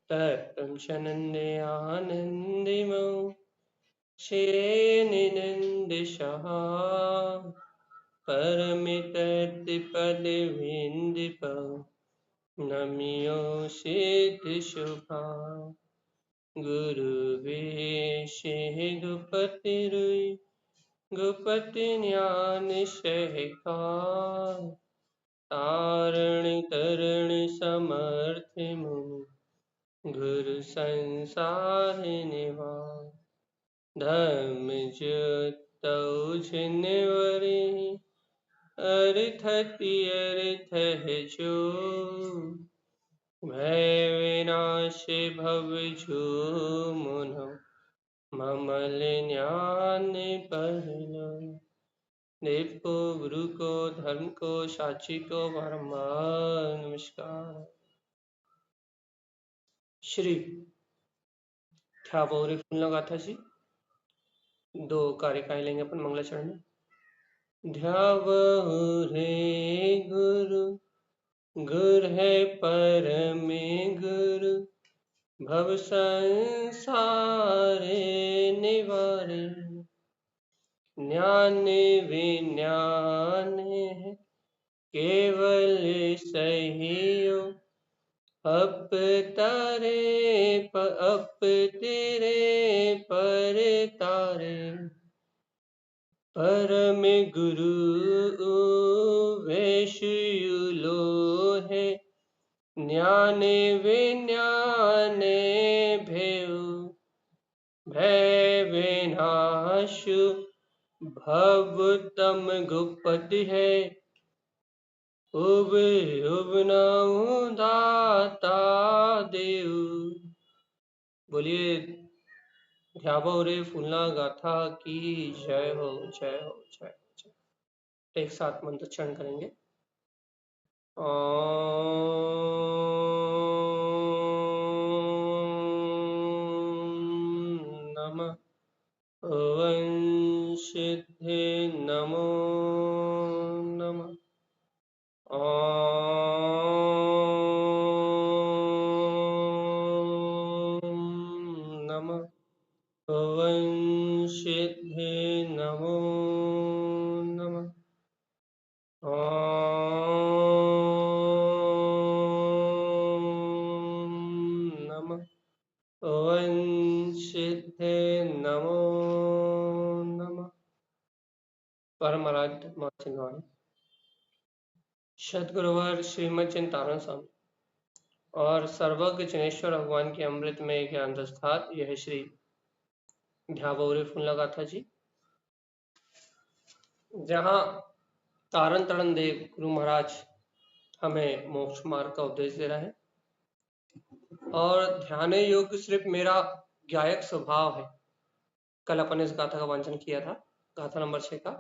तत्पंचनन्दे आनन्दिमो शेनिनन्दिशः परमितत्पदविन्दिपो नमियो सिद्धिशुभा गुरुवेशे गुपतिरुई गुपति ज्ञान सहका तारण तरण समर्थ मुनि गुरु संसार निवार धर्म ज्योतौ जिनवरे अर्थति अर्थ है जो भय विनाश भव जो मुनो ममल ज्ञान पहलो देव को गुरु को धर्म को साक्षी को बारंबार नमस्कार। श्री ठाकुर फूल गाथा जी 2 कारिकाएं लेंगे अपन मंगलाचरण में। ध्यावहु रे गुरु गुर है परम गुरु भव संसारे निवारे ज्ञान विज्ञान है केवल सहियो अप तेरे पर तारे परम गुरु वेशयुलो है ज्ञान विज्ञान भेउ भय विनाशु भव तम गुप्त है उब नऊ दाता देव। बोलिए ध्यावो रे फूलना गाथा की जय हो जय हो जय हो जय। एक साथ मंत्रोच्चारण करेंगे। ओम नमः ओम सिद्धे नमो नमः ओम नमः ओम सिद्धे नमो नमः ओम नमः ओम सिद्धे नमो नमः। परम आराध्य मां चिन्हवाणी सदगुरुवर श्रीमद चिंतारण स्वामी और सर्वज्ञ जनेश्वर भगवान के अमृत में ज्ञान दस्तार यह श्री ध्यावोरे फूल गाथा जी, जहाँ तारण तरण देव गुरु महाराज हमें मोक्ष मार्ग का उपदेश दे रहे हैं। और ध्यान योग सिर्फ मेरा गायक स्वभाव है। कल अपन इस गाथा का वांचन किया था, गाथा नंबर 6 का,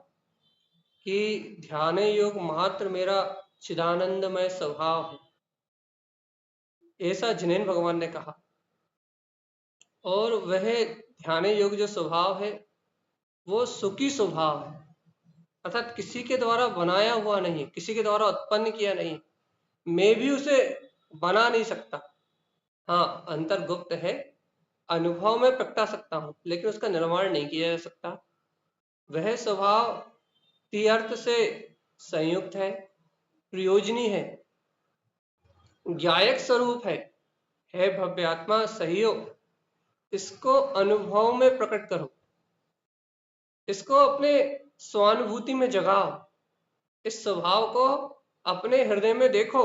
कि ध्यान योग मात्र मेरा चिदानंदमय स्वभाव है, ऐसा जिनेन भगवान ने कहा। और वह ध्यान योग जो स्वभाव है वो सुखी स्वभाव है, अर्थात किसी के द्वारा बनाया हुआ नहीं, किसी के द्वारा उत्पन्न किया नहीं, मैं भी उसे बना नहीं सकता। हाँ, अंतर गुप्त है, अनुभव में प्रगटा सकता हूं, लेकिन उसका निर्माण नहीं किया जा सकता। वह स्वभाव तीर्थ से संयुक्त है, प्रयोजनी है, ज्ञायक स्वरूप है भव्यात्मा सहयोग। इसको अनुभव में प्रकट करो, इसको अपने स्वानुभूति में जगाओ, इस स्वभाव को अपने हृदय में देखो,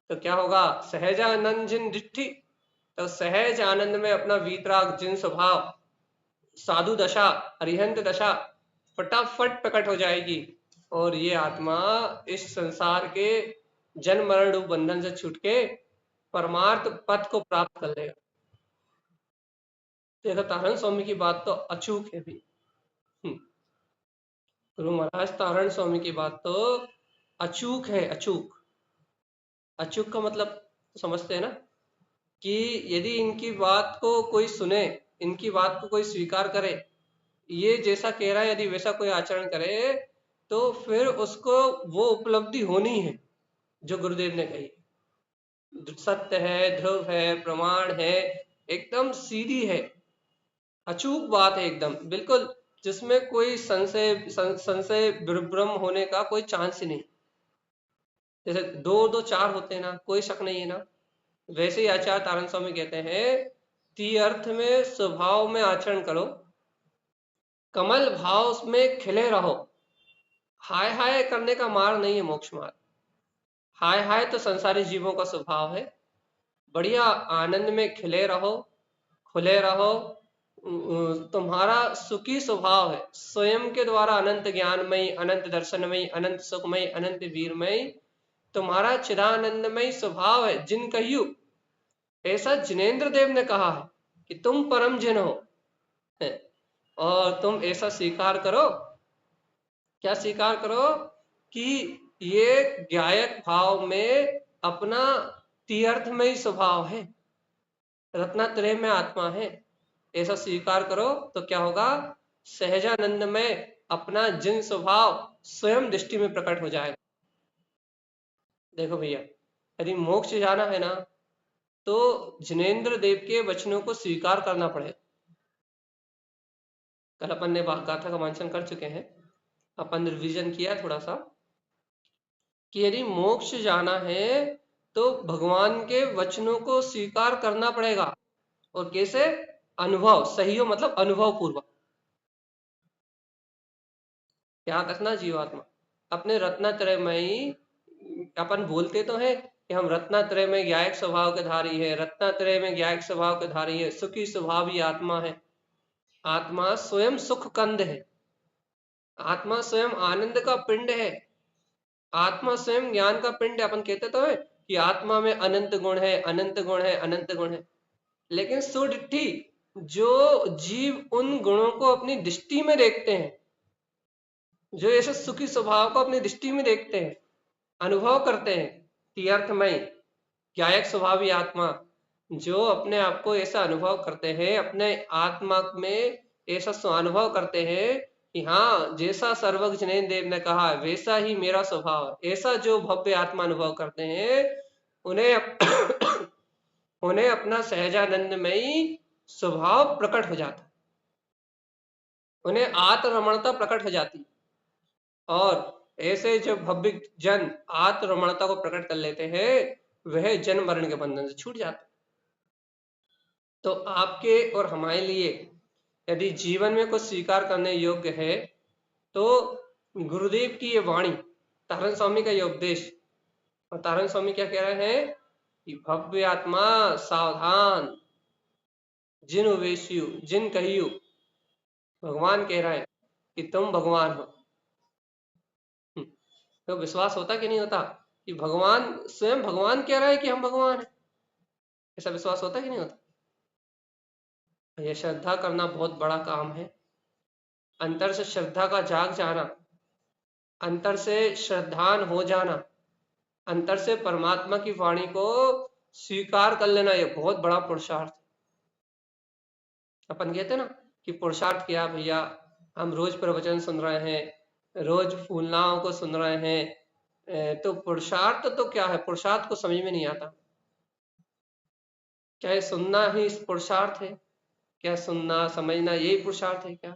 तो क्या होगा? सहजानंद जिन दिट्ठी, तो सहज आनंद में अपना वीतराग जिन स्वभाव, साधु दशा, अरिहंत दशा फटाफट प्रकट हो जाएगी और ये आत्मा इस संसार के जन्म मरण रूप बंधन से छूट के परमार्थ पथ को प्राप्त कर लेगा। देखो तारण स्वामी की बात तो अचूक है भी। गुरु महाराज तारण स्वामी की बात तो अचूक है। अचूक, अचूक का मतलब समझते हैं ना, कि यदि इनकी बात को कोई सुने, इनकी बात को कोई स्वीकार करे, ये जैसा कह रहा है यदि वैसा कोई आचरण करे, तो फिर उसको वो उपलब्धि होनी है जो गुरुदेव ने कही। सत्य है, ध्रुव है, प्रमाण है, एकदम सीधी है, अचूक बात है एकदम बिल्कुल, जिसमें कोई संशय विभ्रम होने का कोई चांस ही नहीं। जैसे दो दो चार होते हैं ना, कोई शक नहीं है ना, वैसे ही आचार्य तारण स्वामी कहते हैं तीर्थ में स्वभाव में आचरण करो, कमल भाव में खिले रहो। हाय हाय करने का मार्ग नहीं है मोक्ष मार्ग। हाय हाय तो संसारी जीवों का स्वभाव है। बढ़िया आनंद में खिले रहो, खुले रहो। तुम्हारा सुखी स्वभाव है, स्वयं के द्वारा अनंत ज्ञानमयी, अनंत दर्शनमयी, अनंत सुखमयी, अनंत वीरमयी तुम्हारा चिदानंदमयी स्वभाव है। जिन कहियो, ऐसा जिनेन्द्र देव ने कहा है कि तुम परम जिन हो, है, और तुम ऐसा स्वीकार करो। क्या स्वीकार करो? कि ये ज्ञायक भाव में अपना तीर्थमयी स्वभाव है, रत्नात्रय में आत्मा है, ऐसा स्वीकार करो तो क्या होगा? सहजानंद में अपना जिन स्वभाव स्वयं दृष्टि में प्रकट हो जाएगा। देखो भैया, यदि मोक्ष जाना है ना, तो जिनेन्द्र देव के वचनों को स्वीकार करना पड़ेगा। कल अपन ने गाथा का वांचन कर चुके हैं, अपन रिवीजन किया थोड़ा सा, कि यदि मोक्ष जाना है तो भगवान के वचनों को स्वीकार करना पड़ेगा। और कैसे? अनुभव सही हो, मतलब अनुभव पूर्वक। ध्यान रखना जीवात्मा, अपने रत्नात्रय में ही, अपन बोलते तो है कि हम रत्नात्रय में ज्ञायक स्वभाव के धारी है, रत्नात्रय में ज्ञायक स्वभाव के धारी है, सुखी स्वभाव ही आत्मा है। आत्मा स्वयं सुख कंद है, आत्मा स्वयं आनंद का पिंड है, आत्मा स्वयं ज्ञान का पिंड है। अपन कहते तो है कि आत्मा में अनंत गुण है, अनंत गुण है, अनंत गुण है। लेकिन सुडिट्ठी, जो जीव उन गुणों को अपनी दृष्टि में देखते हैं, जो ऐसे सुखी स्वभाव को अपनी दृष्टि में देखते हैं, अनुभव करते हैं, तीर्थमय ज्ञायक स्वभावी आत्मा, जो अपने आप को ऐसा अनुभव करते हैं, अपने आत्मा में ऐसा स्वानुभव करते हैं कि हाँ, जैसा सर्वज्ञ जिनेन्द्र देव ने कहा है वैसा ही मेरा स्वभाव है, ऐसा जो भव्य आत्मा अनुभव करते हैं, उन्हें उन्हें अपना सहजानंदमयी स्वभाव प्रकट हो जाता है, उन्हें आत्मरमणता प्रकट हो जाती। और ऐसे जो भव्य जन आत्मरमणता को प्रकट कर लेते हैं, वह जन्म मरण के बंधन से छूट जाते। तो आपके और हमारे लिए यदि जीवन में कुछ स्वीकार करने योग्य है, तो गुरुदेव की ये वाणी, तारण स्वामी का ये उपदेश। और तारण स्वामी क्या कह रहे हैं कि भव्य आत्मा सावधान, जिन उवेशियु, जिन कहियो, भगवान कह रहे हैं कि तुम भगवान हो। तो विश्वास होता कि नहीं होता कि भगवान स्वयं भगवान कह रहा है कि हम भगवान हैं? ऐसा विश्वास होता कि नहीं होता? यह श्रद्धा करना बहुत बड़ा काम है। अंतर से श्रद्धा का जाग जाना, अंतर से श्रद्धान हो जाना, अंतर से परमात्मा की वाणी को स्वीकार कर लेना, यह बहुत बड़ा पुरुषार्थ। अपन कहते ना कि पुरुषार्थ किया भैया, हम रोज प्रवचन सुन रहे हैं, रोज फूलनाओं को सुन रहे हैं, तो पुरुषार्थ तो क्या है? पुरुषार्थ को समझ में नहीं आता। क्या ये सुनना ही पुरुषार्थ है? क्या सुनना समझना यही पुरुषार्थ है क्या?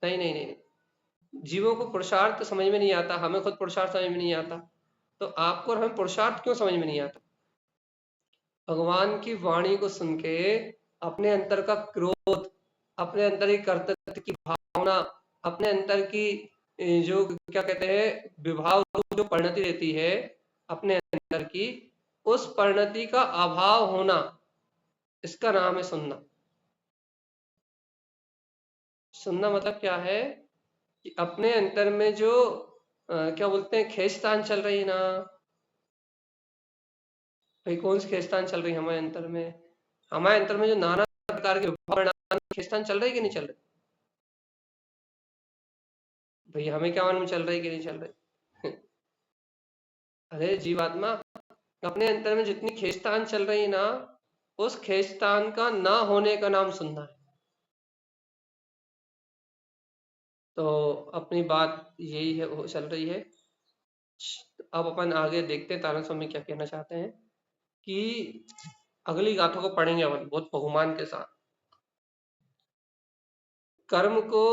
नहीं नहीं नहीं, जीवों को पुरुषार्थ समझ में नहीं आता, हमें खुद पुरुषार्थ समझ में नहीं आता, तो आपको और हमें पुरुषार्थ क्यों समझ में नहीं आता? भगवान की वाणी को सुन के अपने अंतर का क्रोध, अपने अंतर की कर्तव्य की भावना, अपने अंतर की जो क्या कहते हैं विभाव रूप जो परिणति रहती है अपने अंदर की, उस परिणति का अभाव होना, इसका नाम है सुनना। सुनना मतलब क्या है कि अपने अंतर में जो क्या बोलते हैं खींचतान चल रही है ना भाई, कौन सी खींचतान चल रही है हमारे अंतर में? हमारे अंतर में जो नाना प्रकार के खींचतान चल रही है कि नहीं चल रही? भैया हमें क्या मालूम चल रही है कि नहीं चल रही? अरे जीवात्मा, अपने अंतर में जितनी खींचतान चल रही है ना, उस खींचतान का ना होने का नाम सुनना है। तो अपनी बात यही है, वो चल रही है। अब अपन आगे देखते हैं तारण स्वामी क्या कहना चाहते हैं। कि अगली गाथों को पढ़ेंगे अपन बहुत बहुमान के साथ। कर्म को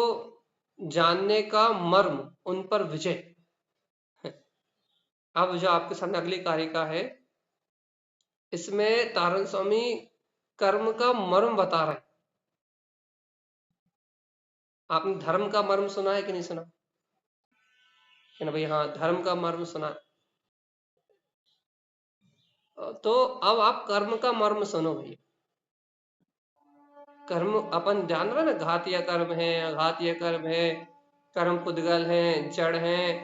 जानने का मर्म, उन पर विजय। अब जो आपके सामने अगली कारिका है, इसमें तारण स्वामी कर्म का मर्म बता रहे हैं। आपने धर्म का मर्म सुना है कि नहीं सुना? है ना भाई? हाँ, धर्म का मर्म सुना। तो अब आप कर्म का मर्म सुनो भाई। कर्म अपन जान रहे ना, घातीय कर्म है, अघातीय कर्म है, कर्म पुद्गल है, जड़ है,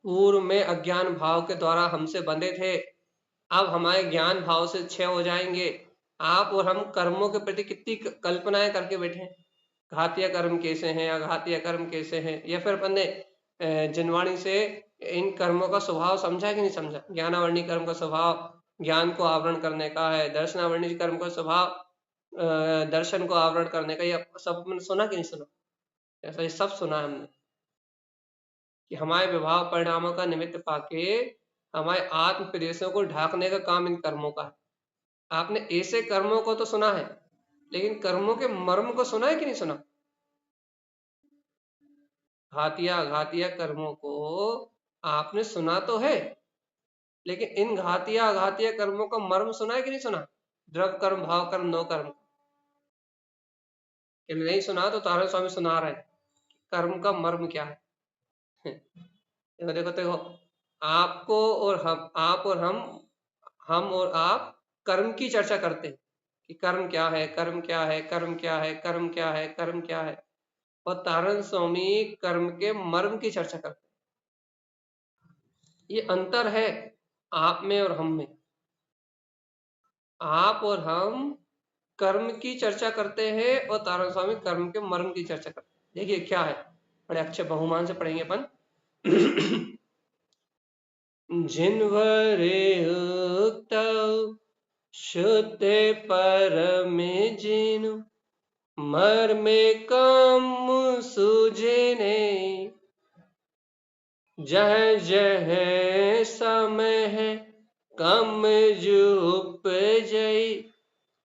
पूर्व में अज्ञान भाव के द्वारा हमसे बंधे थे, अब हमारे ज्ञान भाव से क्षय हो जाएंगे। आप और हम कर्मों के प्रति कितनी कल्पनाएं करके बैठे हैं, घातीय कर्म कैसे हैं, अघातीय कर्म कैसे हैं। या फिर अपन ने जनवाणी से इन कर्मों का स्वभाव समझा कि नहीं समझा? ज्ञानावर्णी कर्म का स्वभाव ज्ञान को आवरण करने का है, दर्शनावर्णी कर्म का स्वभाव दर्शन को आवरण करने का। ये सब मैंने सुना कि नहीं सुना? ऐसा ये सब सुना है हमने कि हमारे विभाव परिणामों का निमित्त पाके हमारे आत्म प्रदेशों को ढाकने का काम इन कर्मों का है। आपने ऐसे कर्मों को तो सुना है, लेकिन कर्मों के मर्म को सुना है कि नहीं सुना? घातीय कर्मों को आपने सुना तो है, लेकिन इन घातीय कर्मों का मर्म सुना है कि नहीं सुना? द्रव्य कर्म, भाव कर्म, नो कर्म। नहीं सुना तो तारण स्वामी सुना रहे हैं कर्म का मर्म क्या है। देखो देखो देखो, आपको और हम, आप और हम और आप कर्म की चर्चा करते हैं कि कर्म क्या है, कर्म क्या है, कर्म क्या है, कर्म क्या है, कर्म क्या है। और तारण स्वामी कर्म के मर्म की चर्चा करते हैं। ये अंतर है आप में और हम में। आप और हम कर्म की चर्चा करते हैं और तारण स्वामी कर्म के मर्म की चर्चा करते हैं। देखिए क्या है, बड़े अच्छे बहुमान से पढ़ेंगे अपन। जिनवरे उक्तौ शुद्ध परम जिन मर्मे कम सूझने जह जह समय कम जुप जई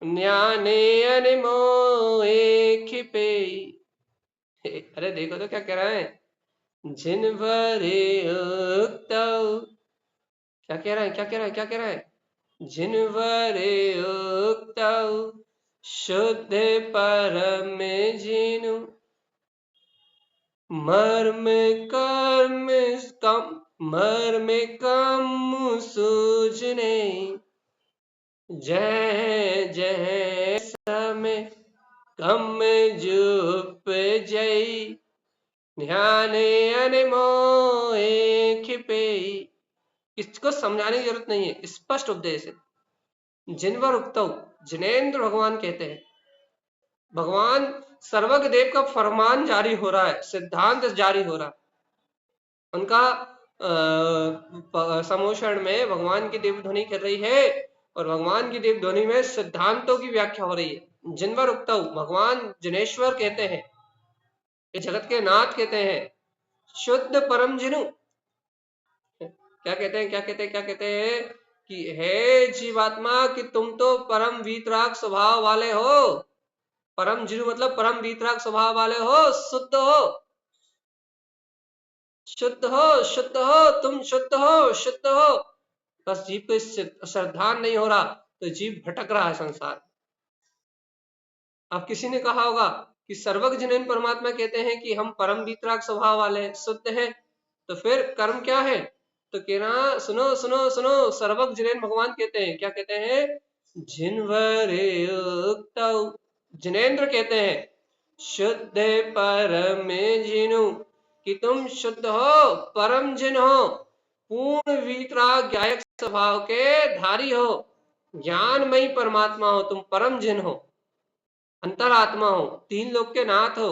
न्याने अनमोए खिपे। अरे देखो तो क्या कह रहा है, जिनवरे उक्तौ, क्या कह रहा है, क्या कह रहा है, क्या कह रहा है? जिनवरे उक्तौ शुद्ध परम जिनु मर्म कम सूझने जय जय समय कम जुप जई ध्याने अनमोए खिपे। इसको समझाने की जरूरत नहीं है, स्पष्ट उपदेश है। जिनवर उक्तौ, जिनेन्द्र भगवान कहते हैं, भगवान सर्वज्ञ देव का फरमान जारी हो रहा है, सिद्धांत जारी हो रहा है। उनका समोषण में भगवान की देव ध्वनि कर रही है और भगवान की देव ध्वनि में सिद्धांतों की व्याख्या हो रही है। जिनवर उक्तौ, भगवान जिनेश्वर कहते हैं, ये जगत के नाथ कहते हैं, शुद्ध परम जिनु क्या कहते हैं, क्या कहते हैं, क्या कहते हैं कि हे जीवात्मा कि तुम तो परम वीतराग स्वभाव वाले हो। परम जिनु मतलब परम वीतराग स्वभाव वाले हो, शुद्ध हो, शुद्ध हो, शुद्ध हो, तुम शुद्ध हो, शुद्ध हो। बस जीव को श्रद्धा नहीं हो रहा तो जीव भटक रहा है संसार। अब किसी ने कहा होगा कि सर्वज्ञ जिनेन परमात्मा कहते हैं कि हम परम वीतराग स्वभाव वाले हैं, शुद्ध हैं, तो फिर कर्म क्या है? तो कहना सुनो सुनो सुनो, सर्वज्ञ जिनेन भगवान कहते हैं, क्या कहते हैं? जिनवरे उक्तौ, जिनेन्द्र कहते हैं, शुद्ध परम जिनु कि तुम शुद्ध हो, परम जिन हो, पूर्ण वीतराग ज्ञायक स्वभाव के धारी हो, ज्ञानमयी परमात्मा हो, तुम परम जिन हो, अंतरात्मा हो, तीन लोक के नाथ हो,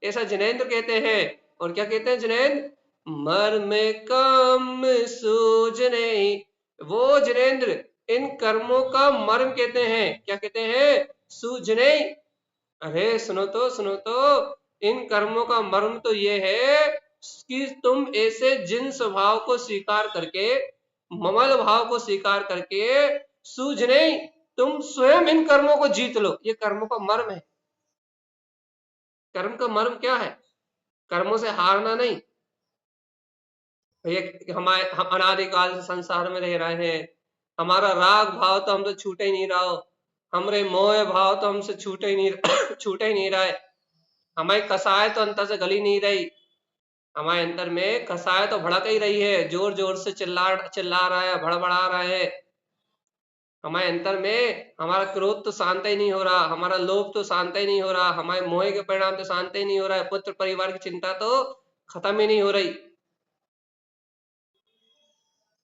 ऐसा जिनेन्द्र कहते हैं। और क्या कहते हैं जिनेन्द्र? मर्म कम सूझने, वो जिनेन्द्र इन कर्मों का मर्म कहते हैं, क्या कहते हैं? सूझने। अरे सुनो तो, सुनो तो, इन कर्मों का मर्म तो ये है कि तुम ऐसे जिन स्वभाव को स्वीकार करके, ममल भाव को स्वीकार करके सूझ नहीं, तुम स्वयं इन कर्मों को जीत लो। ये कर्मों का मर्म है। कर्म का मर्म क्या है? कर्मों से हारना नहीं। ये हम अनादिकाल से संसार में रह रहे हैं, हमारा राग भाव तो हमसे छूटे ही नहीं रहा हो, हमरे मोह भाव तो हमसे छूटे ही नहीं छूटे ही नहीं रहे, हमारी कसाय तो अंतर से गली नहीं रही, हमारे अंदर में कसाय तो भड़क ही रही है, जोर जोर से चिल्ला चिल्ला रहा है, भड़बड़ा रहा है। हमारे अंतर में हमारा क्रोध तो शांत ही नहीं हो रहा, हमारा लोभ तो शांत ही नहीं हो रहा, हमारे मोह के परिणाम तो शांत ही नहीं हो रहा है, पुत्र परिवार की चिंता तो खत्म ही नहीं हो रही।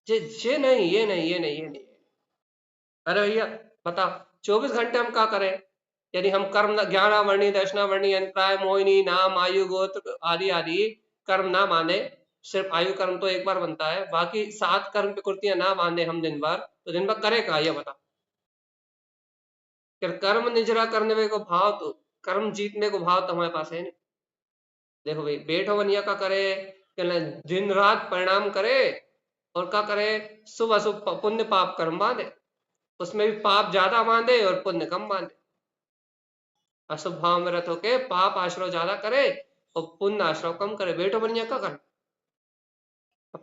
ये नहीं, ये नहीं, ये नहीं, ये नहीं। अरे भैया बताओ, 24 घंटे हम क्या करें? यदि हम कर्म ज्ञाना वर्णी दर्शना वर्णी अभिप्राय मोहिनी नाम आयु गोत्र आदि आदि कर्म ना माने, सिर्फ आयु कर्म तो एक बार बनता है, बाकी 7 कर्म प्रकृतियां ना माने हम दिन भर, तो दिन भर करे क्या? ये बताओ। फिर कर्म निजरा करने को भाव तो, कर्म जीतने को भाव तो हमारे पास है नहीं। देखो भाई, बैठो बनिया का करे, दिन रात परिणाम करे, और क्या करे? शुभ अशुभ पुण्य पाप कर्म बांधे, उसमें भी पाप ज्यादा बांधे और पुण्य कम बांधे। अशुभ भाव में रत होके पाप आश्रव ज्यादा करे और पुण्य आश्रव कम करे। बैठो बनिया का करे,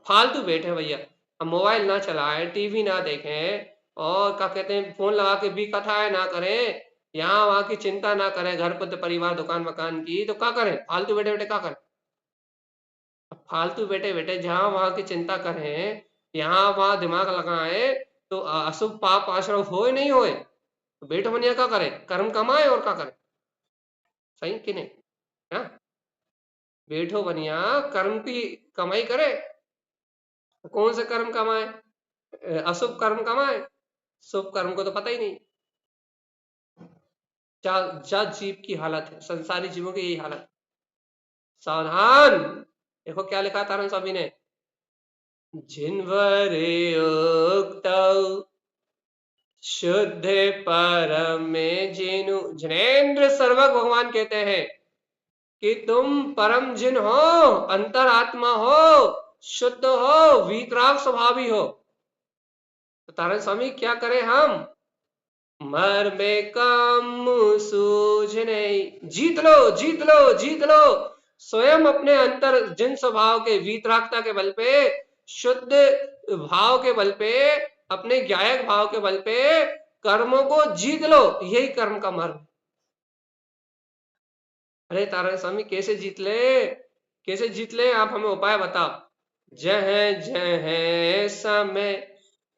फालतू बैठे भैया, अब मोबाइल ना चलाएं, टीवी ना देखें, और क्या कहते हैं, फोन लगा के भी कथाएं ना करें, यहाँ वहां की चिंता ना करें, घर पर परिवार दुकान मकान की, तो क्या करें? फालतू बैठे बैठे क्या करें? फालतू बैठे बैठे जहां वहां की चिंता करें, यहाँ वहां दिमाग लगाए, तो अशुभ पाप आश्रव होए नहीं होए? तो बैठो बनिया क्या करे? कर्म कमाए और क्या करे? सही कि नहीं? हाँ, बैठो बनिया कर्म की कमाई करे। कौन से कर्म कमाए? अशुभ कर्म कमाए, शुभ कर्म को तो पता ही नहीं। जा जीव की हालत है, संसारी जीवों की यही हालत। सावधान, देखो क्या लिखा तारण स्वामी ने, जिनवरे उक्त शुद्ध परम में जिनु, जिनेन्द्र सर्वक भगवान कहते हैं कि तुम परम जिन हो, अंतरात्मा हो, शुद्ध हो, वीतराग स्वभावी हो। तो तारण स्वामी क्या करें हम? मर में कम सूझ नहीं, जीत लो, जीत लो, जीत लो। स्वयं अपने अंतर जिन स्वभाव के वीतरागता के बल पे, शुद्ध भाव के बल पे, अपने ज्ञायक भाव के बल पे कर्मों को जीत लो। यही कर्म का मर्म। अरे तारण स्वामी कैसे जीत ले? कैसे जीत ले? आप हमें उपाय बताओ। जह जह समय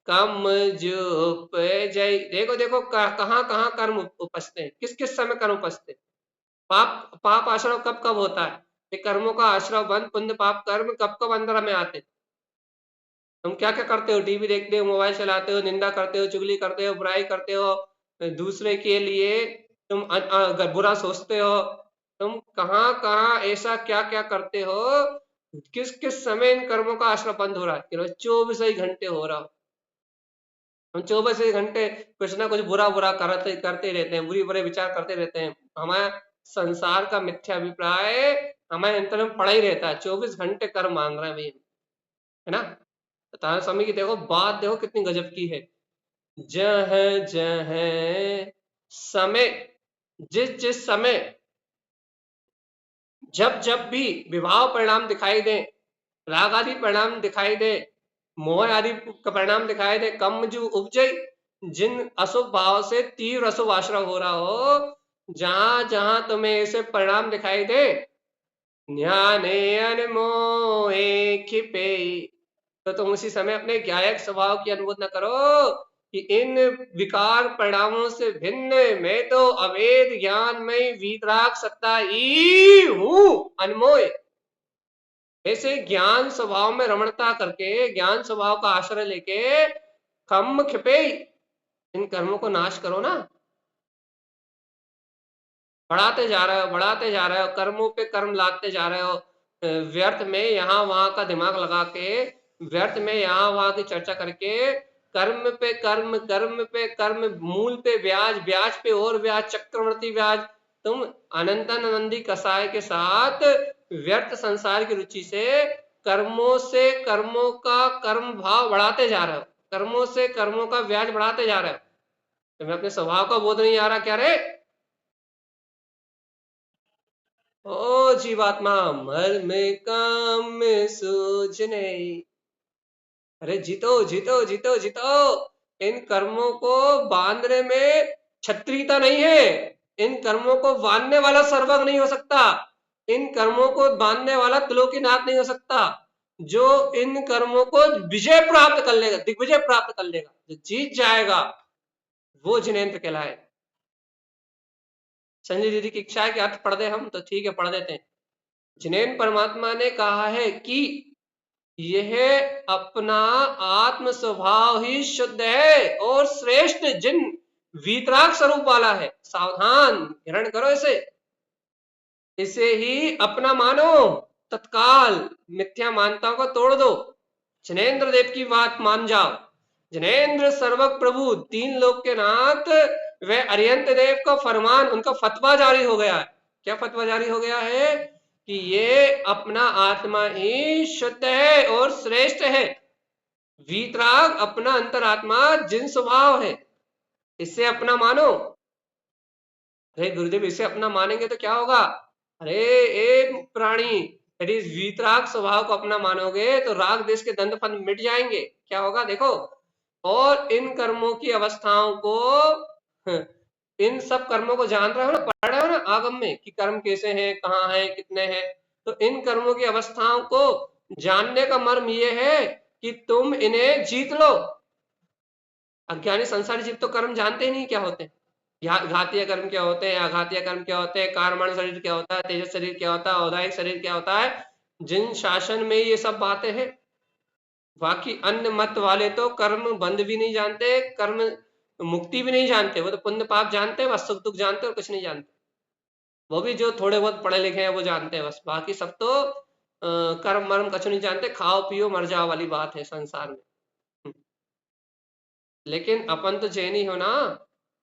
कम जो जय, देखो देखो कहाँ कहाँ कर्म उपजते हैं, किस किस समय कर्म उपजते हैं। पाप पाप आश्रव कब कब होता है? ये कर्मों का आश्रव बंद पुण्य पाप कर्म कब कब अंदर में आते हैं? तुम क्या क्या करते हो? टीवी देखते हो, मोबाइल चलाते हो, निंदा करते हो, चुगली करते हो, बुराई करते हो, दूसरे के लिए तुम बुरा सोचते हो, तुम कहाँ कहाँ ऐसा क्या क्या करते हो? किस किस समय इन कर्मों का आश्रय बंद हो रहा है? केवल 24 घंटे हो रहा हो। हम 24 घंटे कुछ ना कुछ बुरा बुरा करते करते रहते हैं, बुरी बुरे विचार करते रहते हैं, हमारा संसार का मिथ्या अभिप्राय हमारे अंतर में पड़ा ही रहता है। 24 घंटे कर्म मांग रहे हैं भाई, है ना? तारा स्वामी की देखो बात, देखो कितनी गजब की है। जह जह समय, जिस जिस समय, जब जब भी विवाह परिणाम दिखाई दे, राग आदि परिणाम दिखाई दे, मोह आदि का परिणाम दिखाई दे, कम जो उपजे, जिन अशुभ भाव से तीव्र अशुभ आश्रय हो रहा हो, जहां जहां तुम्हें ऐसे परिणाम दिखाई दे, न्याने अनमोहे खिपे, तो तुम उसी समय अपने ज्ञायक स्वभाव की अनुमोदना करो कि इन विकार परिणामों से भिन्न मैं तो अवेद ज्ञान में वीतराग सत्ता ही हूं, अनमोय। ऐसे ज्ञान स्वभाव में रमणता करके, ज्ञान स्वभाव का आश्रय लेके कम खिपे, इन कर्मों को नाश करो ना। बढ़ाते जा रहे हो, बढ़ाते जा रहे हो, कर्मों पे कर्म लादते जा रहे हो, व्यर्थ में यहाँ वहां का दिमाग लगा के, व्यर्थ में यहाँ वहां की चर्चा करके, कर्म पे कर्म, कर्म पे कर्म, मूल पे ब्याज, ब्याज पे और ब्याज, चक्रवर्ती ब्याज, तुम अनंतानंदी कसाय के साथ व्यर्थ संसार की रुचि से कर्मों का कर्म भाव बढ़ाते जा रहे हो। कर्मों से कर्मों का ब्याज बढ़ाते जा रहे हो। तुम्हें अपने स्वभाव का बोध नहीं आ रहा क्या रे? ओ जीवात्मा, मर में काम में सूझने, अरे जीतो जीतो जीतो जीतो। इन कर्मों को बांधने में क्षत्रियता नहीं है। इन कर्मों को बांधने वाला सर्वज्ञ नहीं हो सकता। इन कर्मों को बांधने वाला त्रिलोकीनाथ नहीं हो सकता। जो इन कर्मों को विजय प्राप्त कर लेगा, दिग्विजय प्राप्त कर लेगा, जो जीत जाएगा, वो जिनेन्द्र कहलाए। संजय दीदी की इच्छा है कि अर्थ पढ़ दे हम, तो ठीक है पढ़ देते हैं। जिनेन्द्र परमात्मा ने कहा है कि यह अपना आत्म स्वभाव ही शुद्ध है और श्रेष्ठ, जिन वीतराग स्वरूप वाला है। सावधान, ग्रहण करो इसे, इसे ही अपना मानो, तत्काल मिथ्या मान्यताओं को तोड़ दो। जनेन्द्र देव की बात मान जाओ। जनेन्द्र सर्वक प्रभु, तीन लोक के नाथ, वे अरिहंत देव का फरमान, उनका फतवा जारी हो गया है। क्या फतवा जारी हो गया है? कि ये अपना आत्मा ही शुद्ध है और श्रेष्ठ है। वीतराग अपना अंतरात्मा जिन स्वभाव है, इससे अपना मानो। अरे गुरुदेव, इसे अपना मानेंगे तो क्या होगा? अरे एक प्राणी, यदि वीतराग स्वभाव को अपना मानोगे तो राग देश के दंड फंद मिट जाएंगे। क्या होगा देखो। और इन कर्मों की अवस्थाओं को, इन सब कर्मों को जान रहे हो ना, पढ़ रहे हो ना आगम में कि कर्म कैसे हैं, कहाँ हैं, कितने हैं। तो इन कर्मों की अवस्थाओं को जानने का मर्म यह है कि तुम इन्हें जीत लो। अज्ञानी संसारी जीव तो कर्म जानते ही नहीं क्या होते हैं। घातीय कर्म क्या होते हैं, अघातीय कर्म क्या होते हैं, कारमण शरीर क्या होता है, तेजस शरीर क्या होता है, औदायिक शरीर क्या होता है। जिन शासन में ये सब बातें हैं। बाकी अन्य मत वाले तो कर्म बंध भी नहीं जानते, कर्म मुक्ति भी नहीं जानते। वो तो पुण्य पाप जानते हैं बस, सुख दुख जानते हैं और कुछ नहीं जानते। वो भी जो थोड़े बहुत पढ़े लिखे हैं वो जानते हैं बस, बाकी सब तो कर्म मर्म कुछ नहीं जानते। खाओ पियो मर जाओ वाली बात है संसार में। लेकिन अपन तो जैनी हो ना,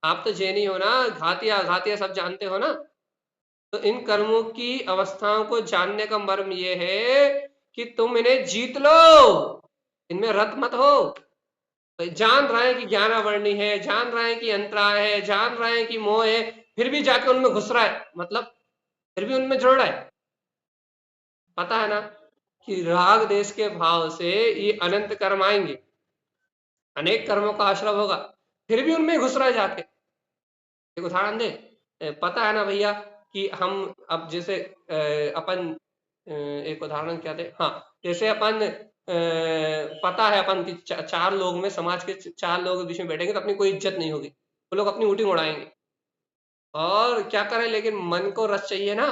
आप तो जैनी हो ना, घातिया अघातिया सब जानते हो ना। तो इन कर्मों की अवस्थाओं को जानने का मर्म ये है कि तुम इन्हें जीत लो, इनमें रत मत हो। तो जान रहे हैं कि ज्ञानावरणी है, जान रहे हैं कि अंतराय है, जान रहे हैं कि मोह है, फिर भी जाके उनमें घुस रहा है, मतलब फिर भी उनमें जुड़ रहा है। पता है ना कि राग देश के भाव से ये अनंत कर्म आएंगे, अनेक कर्मों का आश्रय होगा, फिर भी उनमें घुस रहा है जाके। एक उदाहरण दे, पता है ना भैया कि हम अब जैसे अपन एक उदाहरण क्या दे, हाँ जैसे अपन पता है अपन की चार लोग में, समाज के चार लोग के बीच में बैठेंगे तो अपनी कोई इज्जत नहीं होगी, वो लोग अपनी ऊँटी उड़ाएंगे। और क्या करें, लेकिन मन को रस चाहिए ना,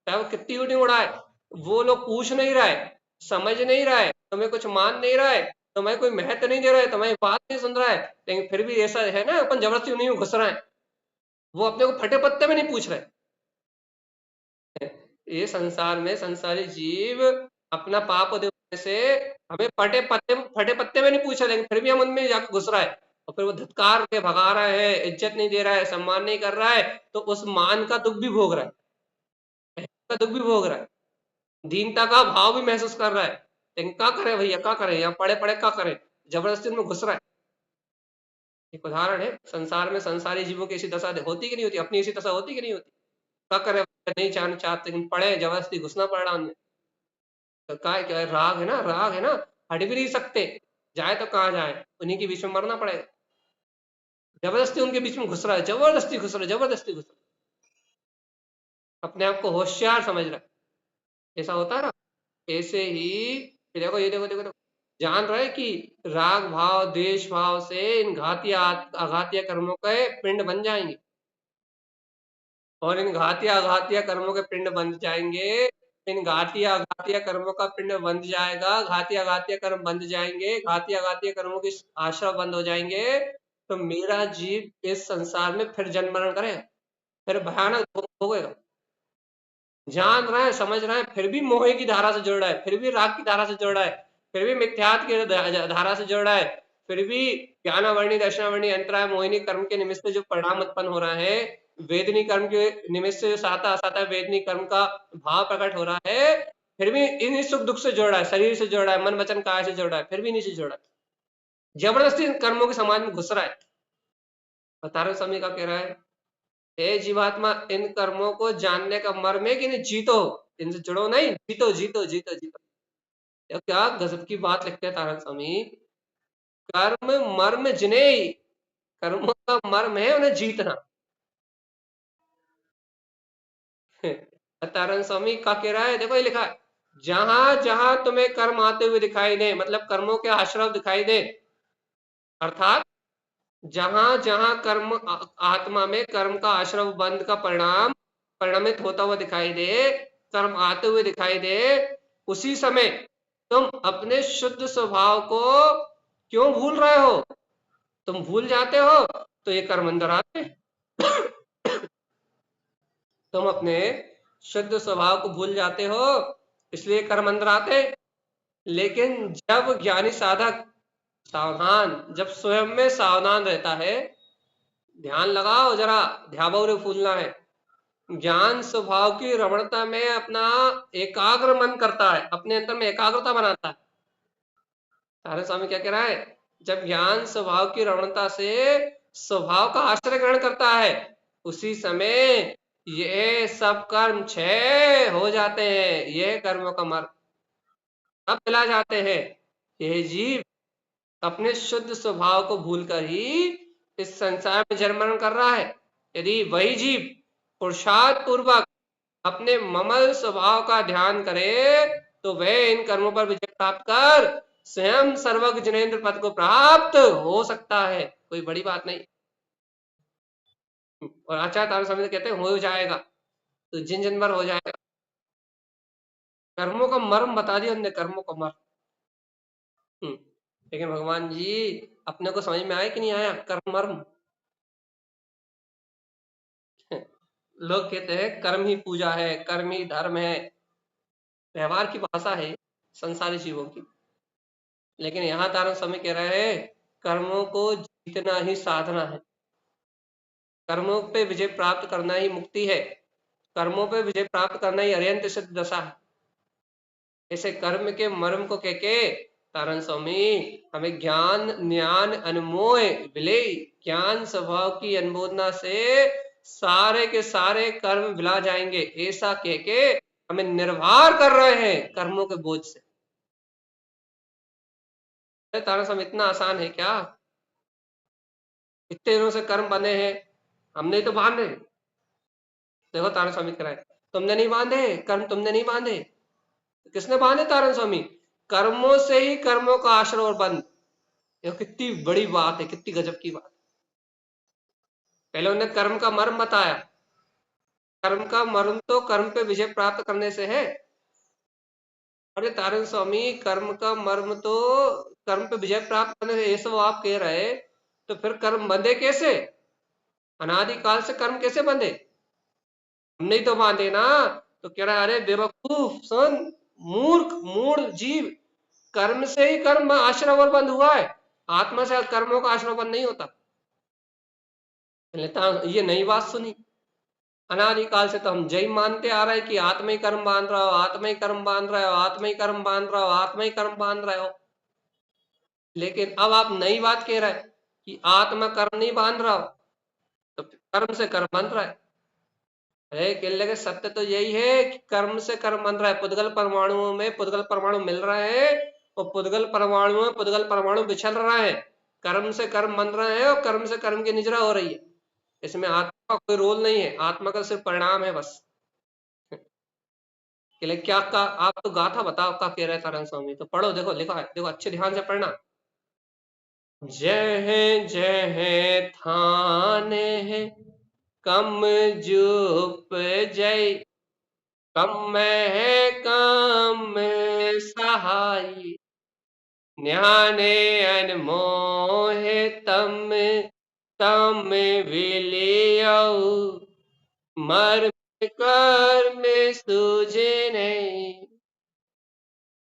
चाहे वो कितनी ऊँटी उड़ाए। वो लोग पूछ नहीं रहा है, समझ नहीं रहा है, तुम्हें कुछ मान नहीं रहा है, तुम्हें कोई महत्व नहीं दे रहा है, तुम्हारी बात नहीं सुन रहा है, लेकिन फिर भी ऐसा है ना, अपन जबरदस्ती नहीं घुस रहे हैं। वो अपने को फटे पत्ते में नहीं पूछ रहे। ये संसार में संसारी जीव अपना पाप होने से हमें फटे पत्ते में नहीं पूछ रहे, लेकिन फिर भी हम उनमें जाकर घुस रहा है। और फिर वो धत्कार के भगा रहा है, इज्जत नहीं दे रहा है, सम्मान नहीं कर रहा है, तो उस मान का दुख भी भोग रहा है, का दुख भी भोग रहा है, दीनता का भाव भी महसूस कर रहा है। लेकिन क्या करे भैया, क्या करे, यहाँ पड़े पड़े क्या करे, जबरदस्ती उनमें घुस रहा है। एक उदाहरण है, संसार में संसारी जीवों की ऐसी दशा होती कि नहीं होती, अपनी ऐसी दशा होती कि नहीं होती। क्या करे, नहीं चाहना चाहते लेकिन पड़े, जबरदस्ती घुसना पड़ रहा उनमें। तो क्या है, राग है ना, राग है ना, हट भी नहीं सकते, जाए तो कहाँ जाए, उन्हीं के बीच में मरना पड़ेगा। जबरदस्ती उनके बीच में घुस रहा है, जबरदस्ती घुस रहा है, जबरदस्ती घुस रहा है, अपने आप को होशियार समझ रहा है। ऐसा होता है ना। ऐसे ही ये देखो, ये देखो देखो देखो, जान रहे कि राग भाव द्वेष भाव से इन घातीय आघातीय कर्मों के पिंड बन जाएंगे, और इन घातीय आघातीय कर्मों के पिंड बन जाएंगे। इन घातीय आघातीय कर्मों का पिंड बंध जाएगा, घातीय आघातीय कर्म बंध जाएंगे, घातीय आघातीय कर्मों की आशा बंद हो जाएंगे। तो मेरा जीव इस संसार में फिर जन्म मरण करेगा, फिर भयानक भोगेगा। जान रहा है, समझ रहा है, फिर भी मोह की धारा से जुड़ रहा है, फिर भी राग की धारा से जुड़ रहा है, फिर भी मिथ्यात्व की धारा से जुड़ रहा है, फिर भी ज्ञानावर्णी दर्शनावर्णी अंतराय मोहिनी कर्म के निमित्त से जो परिणाम उत्पन्न हो रहा है, वेदनी कर्म के निमित्त से जो साता असाता वेदनी कर्म का भाव प्रकट हो रहा है, फिर भी इन्हीं सुख दुख से जुड़ रहा है, शरीर से जुड़ रहा है, मन वचन काया से जुड़ रहा है, फिर भी इन्हीं से जुड़ रहा है। जबरदस्ती इन कर्मों के समाज में घुस रहा है। तारण स्वामी का कह रहा है, हे जीवात्मा, इन कर्मों को जानने का मर्म है कि नहीं जीतो, इनसे जुड़ो नहीं, जीतो जीतो जीतो जीतो। ये क्या गजब की बात लिखते हैं तारण स्वामी। कर्म मर्म जिने, कर्मों का मर्म है उन्हें जीतना। तारण स्वामी का कह रहा है, देखो ये लिखा है, जहां जहां तुम्हें कर्म आते हुए दिखाई दे, मतलब कर्मों के आश्रव दिखाई दे, अर्थात जहां जहां कर्म आत्मा में कर्म का आश्रव बंध का परिणाम परिणमित होता हुआ दिखाई दे, कर्म आते हुए दिखाई दे, उसी समय तुम अपने शुद्ध स्वभाव को क्यों भूल रहे हो? तुम भूल जाते हो तो ये कर्म अंदर आते। तुम अपने शुद्ध स्वभाव को भूल जाते हो, इसलिए कर्म अंदर आते। लेकिन जब ज्ञानी साधक सावधान, जब स्वयं में सावधान रहता है, ध्यान लगाओ जरा, ध्यान फूलना है, ज्ञान स्वभाव की रमणता में अपना एकाग्र मन करता है, अपने अंदर में एकाग्रता बनाता है। तारण स्वामी क्या कह रहा है, जब ज्ञान स्वभाव की रमणता से स्वभाव का आश्रय ग्रहण करता है, उसी समय ये सब कर्म क्षय हो जाते हैं, ये कर्मों का मर्म अब मिला जाते हैं। यह जीव अपने शुद्ध स्वभाव को भूलकर ही इस संसार में जन्म मरण कर रहा है। यदि वही जीव पुरुषार्थ पूर्वक अपने ममल स्वभाव का ध्यान करे, तो वह इन कर्मों पर विजय प्राप्त कर स्वयं सर्वज्ञ जिनेन्द्र पद को प्राप्त हो सकता है। कोई बड़ी बात नहीं। और आचार्य तारू स्वामी कहते हैं हो जाएगा, तो जिन जिन पर हो जाएगा। कर्मों का मर्म बता दिया हमने, कर्मों का मर्म। लेकिन भगवान जी अपने को समझ में आया कि नहीं आया कर्म मर्म? लोग कहते हैं कर्म ही पूजा है, कर्म ही धर्म है, व्यवहार की भाषा है संसारी जीवों की। लेकिन यहाँ तारण स्वामी कह रहे हैं कर्मों को जीतना ही साधना है, कर्मों पे विजय प्राप्त करना ही मुक्ति है, कर्मों पे विजय प्राप्त करना ही अत्यंत सिद्ध दशा है। ऐसे कर्म के मर्म को कह के तारण स्वामी हमें ज्ञान ज्ञान अनमोह विलय ज्ञान स्वभाव की अनुमोदना से सारे के सारे कर्म विला जाएंगे, ऐसा कह के हमें निर्भर कर रहे हैं कर्मों के बोझ से। तारण स्वामी इतना आसान है क्या? इतने दिनों से कर्म बने हैं, हमने तो बांधे। देखो तारण स्वामी कह रहा है तुमने नहीं बांधे कर्म, तुमने नहीं बांधे, किसने बांधे? तारण स्वामी। कर्मों से ही कर्मों का आश्रय और बंध। ये कितनी बड़ी बात है, कितनी गजब की बात। पहले उन्होंने कर्म का मर्म बताया, कर्म का मर्म तो कर्म पे विजय प्राप्त करने से है। अरे तारण स्वामी कर्म का मर्म तो कर्म पे विजय प्राप्त करने से, ये सब आप कह रहे, तो फिर कर्म बंधे कैसे? अनादिकाल से कर्म कैसे बंधे? हमने ही तो बांधे ना। तो कह रहा है अरे बेवकूफ सुन, मूर्ख मूढ़ जीव, कर्म से ही कर्म आश्रय और बंद हुआ है, आत्मा से कर्मों का आश्रय बंद नहीं होता। ये नई बात सुनी। अनादिकाल से तो हम जय मानते आ रहे हैं कि आत्मा ही कर्म बांध रहा हो, आत्मा ही कर्म बांध रहा हो, आत्मा ही कर्म बांध रहा हो, आत्मा ही कर्म बांध रहे हो। लेकिन अब आप नई बात कह रहे हैं कि आत्मा कर्म नहीं बांध रहा हो, तो कर्म से कर्म बंध रहा है। अरे कहने लगे सत्य तो यही है कि कर्म से कर्म बन रहा है। पुद्गल परमाणुओं में पुद्गल परमाणु मिल रहे हैं और पुद्गल परमाणु में पुद्गल परमाणु बिछल रहा है, कर्म से कर्म बन रहे हैं और कर्म से कर्म की निजरा हो रही है। इसमें आत्मा का कोई रोल नहीं है, आत्मा का सिर्फ परिणाम है बस। कि क्या का आप तो गाथा बताओ क्या कह रहे तारण स्वामी, तो पढ़ो, देखो लिखा है, देखो अच्छे ध्यान से पढ़ना। जह जह थान है कम जूप जय, कम है कम सहाय, न्याने अनमोह तम तम विलियऊ, मर्म कर्म सूझे नहीं।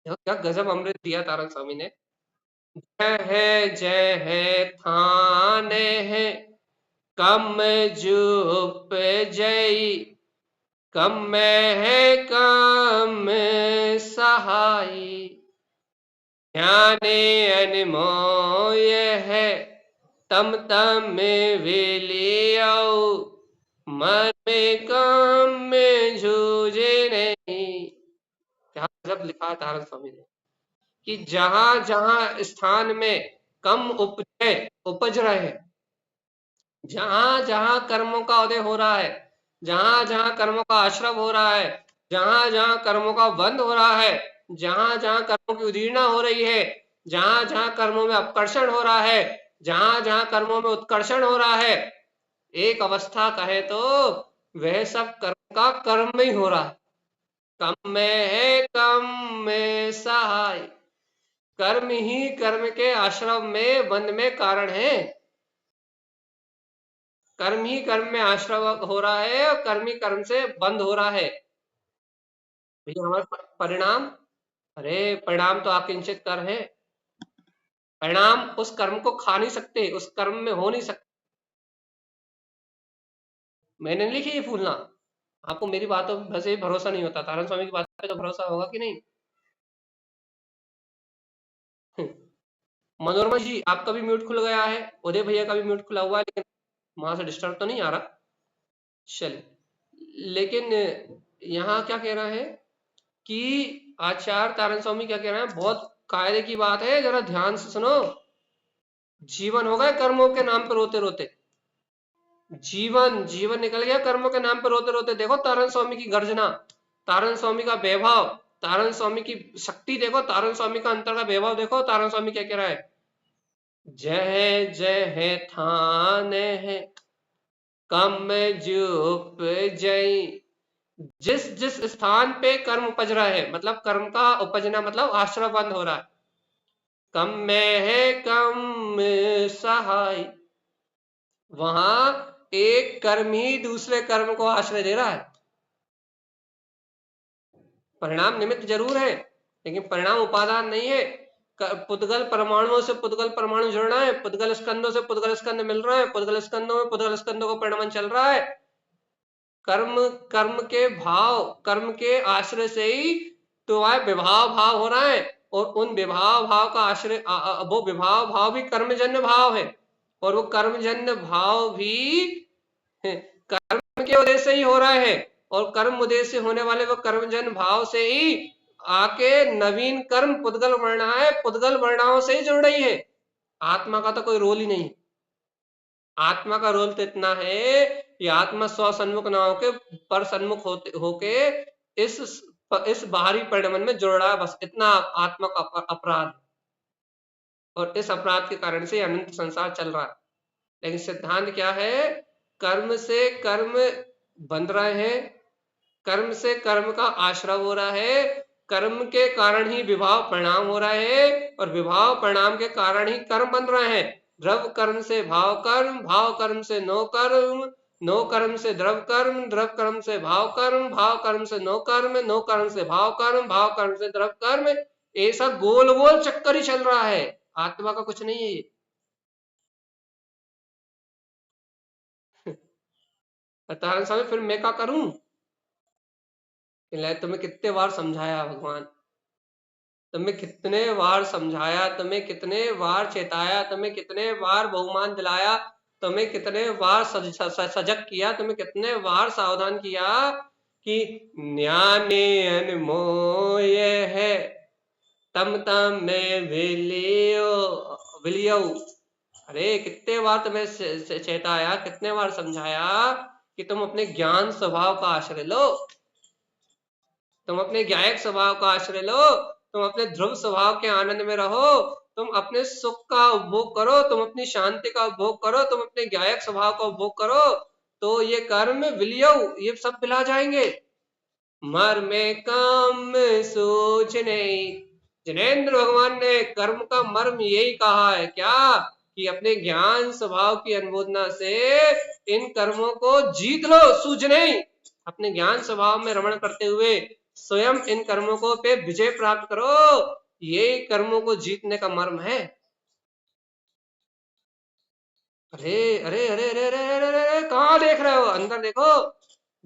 क्या गजब अमृत दिया तारण स्वामी ने। जय है थान है कम जूप जय, कम है कम सहाय, ज्ञाने अनमोय है, तम तम में विलियो, मन में काम में जूझे नहीं। क्या मतलब लिखा तारण स्वामी ने कि जहां जहां स्थान में कम उपज रहे हैं, जहां जहां कर्मों का उदय हो रहा है, जहां जहां कर्मों का आश्रव हो रहा है, जहां जहां कर्मों का बंध हो रहा है, जहां जहां कर्मों की उदीर्णा हो रही है, जहां जहां कर्मों में अपकर्षण हो रहा है, जहां जहां कर्मों में उत्कर्षण हो रहा है, एक अवस्था कहे तो वह सब कर्म का कर्म में ही हो रहा है। कम में है कम में सहाय, कर्म ही कर्म के आश्रम में बंध में कारण है। कर्म ही कर्म में आश्रव हो रहा है और कर्म ही कर्म से बंद हो रहा है। भैया हमारे परिणाम, अरे परिणाम तो अकिंचित कर है। परिणाम उस कर्म को खा नहीं सकते, उस कर्म में हो नहीं सकते। मैंने नहीं लिखी ये फूलना। आपको मेरी बातों पे वैसे भी भरोसा नहीं होता, तारण स्वामी की बात पे तो भरोसा होगा कि नहीं? मनोरमा जी आपका भी म्यूट खुल गया है, उदय भैया का भी म्यूट खुला हुआ है, लेकिन वहां से डिस्टर्ब तो नहीं आ रहा। चलिए, लेकिन यहाँ क्या कह रहा है कि आचार्य तारण स्वामी क्या कह रहे हैं, बहुत कायदे की बात है, जरा ध्यान से सुनो। जीवन हो गए कर्मों के नाम पर रोते रोते, जीवन जीवन निकल गया कर्मों के नाम पर रोते रोते। देखो तारण स्वामी की गर्जना, तारण स्वामी का वैभव, तारण स्वामी की शक्ति देखो, तारण स्वामी का अंतर का वैभव देखो। तारण स्वामी क्या कह रहा है, जय जय थान है कम जुप जई। जिस जिस स्थान पे कर्म उपज रहा है, मतलब कर्म का उपजना मतलब आश्रय बंद हो रहा है, कम में है कम सहाय, वहां एक कर्म ही दूसरे कर्म को आश्रय दे रहा है। परिणाम निमित्त जरूर है, लेकिन परिणाम उपादान नहीं है। पुद्गल परमाणुओं से पुद्गल परमाणु जुड़ रहा है, पुद्गल स्कंदों से पुद्गल स्कंद मिल रहा है, पुद्गल स्कंदों में पुद्गल स्कंदों का परिणमन चल रहा है। कर्म कर्म के भाव, कर्म के आश्रय से ही तो वह विभाव भाव हो रहा है, और उन विभाव भाव का आश्रय वो विभाव भाव भी कर्मजन्य भाव है, और वो कर्मजन्य भाव भी कर्म के उद्देश्य से ही हो रहा है, और कर्म उद्देश्य से होने वाले वो कर्मजन्य भाव से ही आके नवीन कर्म पुद्गल वर्णा है, पुद्गल वर्णाओं से ही जुड़ रही है। आत्मा का तो कोई रोल ही नहीं। आत्मा का रोल तो इतना है कि आत्मा स्व सन्मुख ना होके पर सन्मुख होके इस इस बाहरी परिणमन में जुड़ रहा है, बस इतना आत्मा का अपराध, और इस अपराध के कारण से अनंत संसार चल रहा है। लेकिन सिद्धांत क्या है, कर्म से कर्म बंध रहे हैं, कर्म से कर्म का आश्रय हो रहा है, कर्म के कारण ही विभाव परिणाम हो रहा है, और विभाव परिणाम के कारण ही कर्म बन रहे हैं। द्रव कर्म से भाव कर्म, भाव कर्म से नो कर्म, नो कर्म से द्रव कर्म, द्रव कर्म से भाव कर्म, भाव कर्म से नो कर्म, नो कर्म से भाव कर्म, भाव कर्म से द्रव कर्म। ऐसा गोल गोल चक्कर ही चल रहा है, आत्मा का कुछ नहीं है ये। तारण स्वामी फिर मैं क्या करूं? तुम्हें कितने बार समझाया भगवान, तुम्हें कितने बार समझाया, तुम्हें कितने बार चेताया, तुम्हें कितने बार बहुमान दिलाया, तुम्हें कितने बार सजग किया, तुम्हें कितने बार सावधान किया कि न्याने अनमोय है, तम तम में विलियो विलियो। अरे कितने बार तुम्हें चेताया, कितने बार समझाया कि तुम अपने ज्ञान स्वभाव का आश्रय लो, तुम अपने ज्ञायक स्वभाव का आश्रय लो, तुम अपने ध्रुव स्वभाव के आनंद में रहो, तुम अपने सुख का उपभोग करो, तुम अपनी शांति का उपभोग करो, तुम अपने ज्ञायक स्वभाव का उपभोग करो, तो ये कर्म विलियो ये सब पिला जाएंगे। मर में काम सोच नहीं। जिनेन्द्र भगवान ने कर्म का मर्म यही कहा है क्या, कि अपने ज्ञान स्वभाव की अनुमोदना से इन कर्मों को जीत लो, सूझ नहीं। अपने ज्ञान स्वभाव में रमण करते हुए स्वयं इन कर्मों को पे विजय प्राप्त करो, ये कर्मों को जीतने का मर्म है। अरे अरे अरे अरे अरे अरे अरे, अरे कहाँ देख रहे हो, अंदर देखो।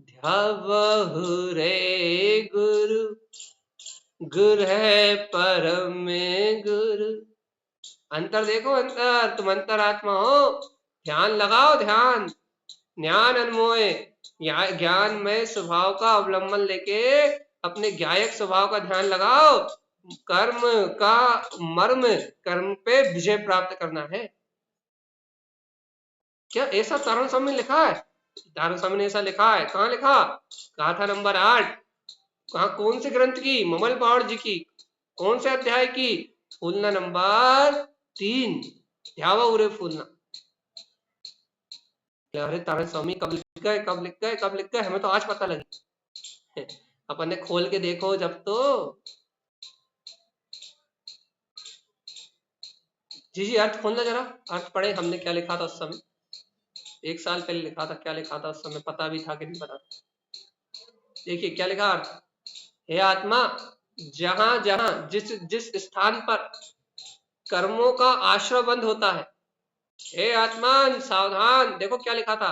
ध्यावहु रे गुरु गुर है परम में गुरु। अंतर देखो, अंतर, तुम अंतरात्मा हो। ध्यान लगाओ, ध्यान, ज्ञान अनमोय, ज्ञानमय स्वभाव का अवलंबन लेके अपने ज्ञायक स्वभाव का ध्यान लगाओ। कर्म का मर्म, कर्म पे विजय प्राप्त करना है। क्या ऐसा तारण स्वामी ने लिखा है? तारण स्वामी ने ऐसा लिखा है? कहाँ लिखा? गाथा नंबर 8, कहा, कौन से ग्रंथ की? ममल पहाड़ जी की। कौन से अध्याय की? फूलना नंबर 3, ध्यावा उरे फूलना। अरे तारण स्वामी कब लिख गए, कब लिख गए, कब लिख गए? हमें तो आज पता लगी। अपन ने खोल के देखो जब तो। जी जी, अर्थ खोलना जरा, अर्थ पढ़े हमने क्या लिखा था उस समय। 1 साल पहले लिखा था, क्या लिखा था उस समय, पता भी था कि नहीं पता था। देखिए क्या लिखा अर्थ। हे आत्मा, जहां जहां जिस जिस स्थान पर कर्मों का आश्रय बंद होता है, हे आत्मान सावधान, देखो क्या लिखा था।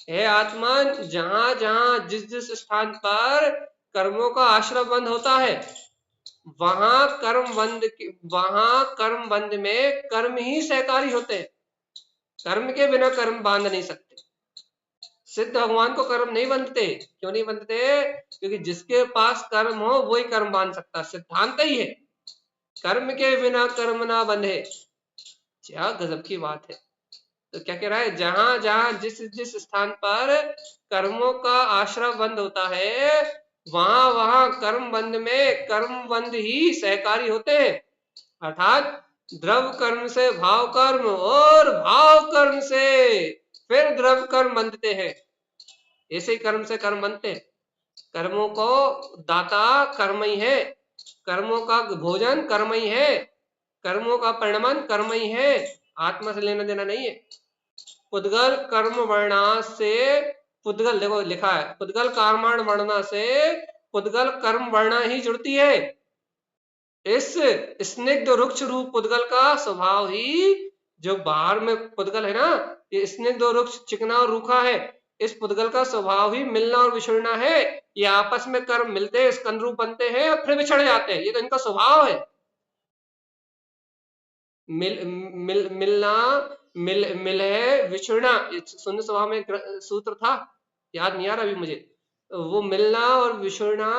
हे आत्मान, जहां जहां जिस जिस स्थान पर कर्मों का आश्रय बंद होता है, वहां कर्म बंद में कर्म ही सहकारी होते हैं। कर्म के बिना कर्म बांध नहीं सकते। सिद्ध भगवान को कर्म नहीं बंधते। क्यों नहीं बंधते? क्योंकि जिसके पास कर्म हो वही कर्म बांध सकता, सिद्धांत ही है। कर्म के बिना कर्म ना बंधे। क्या गजब की बात है। तो क्या कह रहा है? जहां जहां जिस जिस स्थान पर कर्मों का आश्रय बंद होता है, वहां वहां कर्म बंद में कर्म बंद ही सहकारी होते हैं। अर्थात द्रव कर्म से भाव कर्म और भाव कर्म से फिर द्रव कर्म बनते हैं। ऐसे ही कर्म से कर्म बनते हैं। कर्मों को दाता कर्म ही है, कर्मों का भोजन कर्म ही है, कर्मों का परिणमन कर्म ही है, आत्मा से लेना देना नहीं है। पुद्गल कर्म वर्णा से, पुद्गल देखो लिखा है, पुद्गल कर्मण वर्णा से पुद्गल कर्म वर्णा ही जुड़ती है। इस स्निग्ध रुक्ष रूप पुद्गल का स्वभाव ही, जो बाहर में पुद्गल है ना, ये स्निग्ध रुक्ष चिकना और रूखा है, इस पुद्गल का स्वभाव ही मिलना और बिछड़ना है। ये आपस में कर्म मिलते हैं, स्कंद रूप बनते हैं और फिर बिछड़ जाते हैं, ये तो इनका स्वभाव है। मिलना, मिल है, विछड़ना, शून्य स्वभाव में एक सूत्र था, याद नहीं आ रहा अभी मुझे। वो मिलना और विछड़ना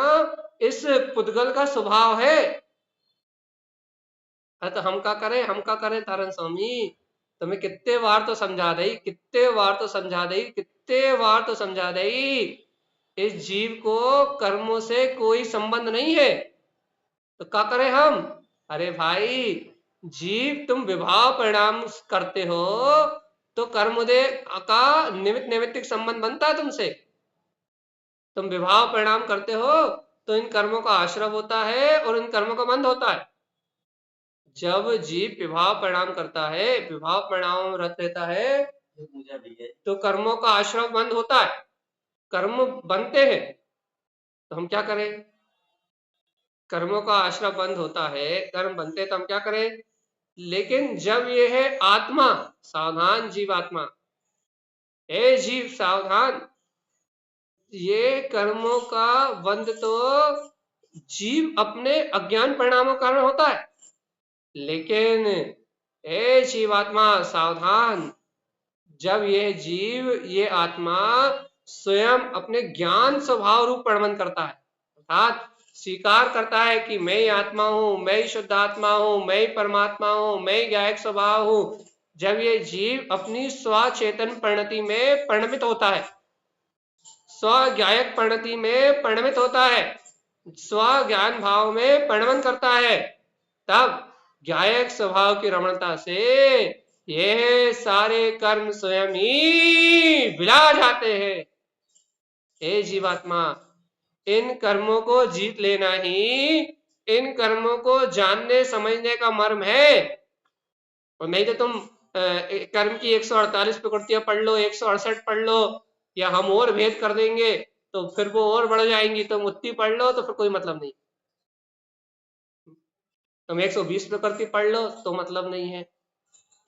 इस पुद्गल का स्वभाव है। अरे तो हम क्या करें, हम क्या करें तारण स्वामी? तुम्हें कितने बार तो समझा दई, कितने बार तो समझा दई, कितने बार तो समझा दई, इस जीव को कर्मों से कोई संबंध नहीं है। तो क्या करें हम? अरे भाई, जीव तुम विभाव परिणाम करते हो तो कर्मोदय का निमित्त नैमित्तिक संबंध बनता है तुमसे। तुम विभाव परिणाम करते हो तो इन कर्मों का आश्रय होता है और इन कर्मों का बंध होता है। जब जीव विभाव परिणाम करता है, विभाव परिणाम में रत रहता है, तो कर्मों का आश्रय बंद होता है, कर्म बनते हैं। तो हम क्या करें? कर्मों का आश्रय बंद होता है, कर्म बनते हैं, तो हम क्या करें? लेकिन जब ये है आत्मा, सावधान जीव आत्मा, हे जीव सावधान, ये कर्मों का बंध तो जीव अपने अज्ञान परिणामों कारण होता है। लेकिन हे जीवात्मा सावधान, जब ये जीव, ये आत्मा स्वयं अपने ज्ञान स्वभाव रूप परिणमन करता है, अर्थात स्वीकार करता है कि मैं ही आत्मा हूं, मैं ही शुद्ध आत्मा हूं, मैं ही परमात्मा हूं, मैं ही ज्ञायक स्वभाव हूं, जब ये जीव अपनी स्वचेतन परिणति में परिणमित होता है, स्व ज्ञायक परिणति में परिणमित होता है, स्व ज्ञान भाव में परिणमन करता है, तब ज्ञायक स्वभाव की रमणता से ये सारे कर्म स्वयं ही विला जाते हैं। हे जीवात्मा, इन कर्मों को जीत लेना ही इन कर्मों को जानने समझने का मर्म है। और नहीं तो तुम कर्म की 148 प्रकृतियां पढ़ लो, 168 पढ़ लो, या हम और भेद कर देंगे तो फिर वो और बढ़ जाएंगी, तुम उतनी पढ़ लो तो फिर कोई मतलब नहीं। तुम 120 प्रकृति पढ़ लो तो मतलब नहीं है,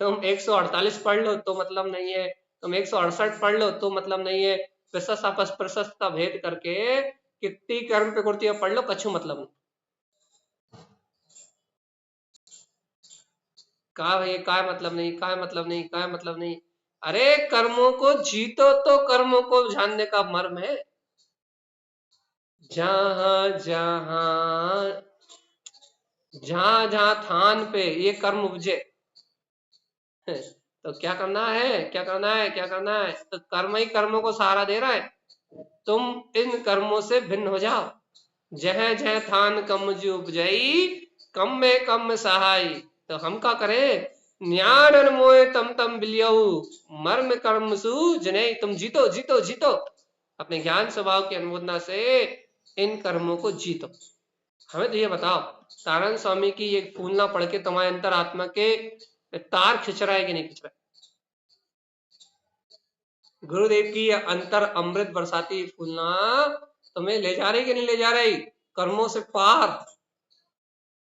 तुम 148 पढ़ लो तो मतलब नहीं है, तुम 168 पढ़ लो तो मतलब नहीं है। प्रशस्त आपस प्रशस्त का भेद करके कितनी कर्म प्रकृतियां पढ़ लो, कछु मतलब नहीं। का भाई का मतलब नहीं, का मतलब नहीं, का मतलब नहीं। अरे कर्मों को जीतो तो कर्मों को जानने का मर्म है। जहां जहां जहां जहां थान पे ये कर्म उपजे, तो क्या करना है, क्या करना है, क्या करना है? तो कर्म ही कर्मों को सहारा दे रहा है। तुम इन कर्मों से भिन्न हो जाओ। जह जह थान कम जो उपजई, कम में कम सहाय। तो हम क्या करें? न्यान मोए तम तम बिलियऊ, मर्म कर्म सु जने। तुम जीतो जीतो जीतो, अपने ज्ञान स्वभाव की अनुमोदना से इन कर्मों को जीतो। हमें तो ये बताओ, तारण स्वामी की ये फूलना पढ़ के तुम्हारे अंतर आत्मा के तार खिंच रहा है कि नहीं खिंच रहा है? गुरुदेव की ये अंतर अमृत बरसाती फूलना तुम्हें ले जा रही कि नहीं ले जा रही? कर्मों से पार,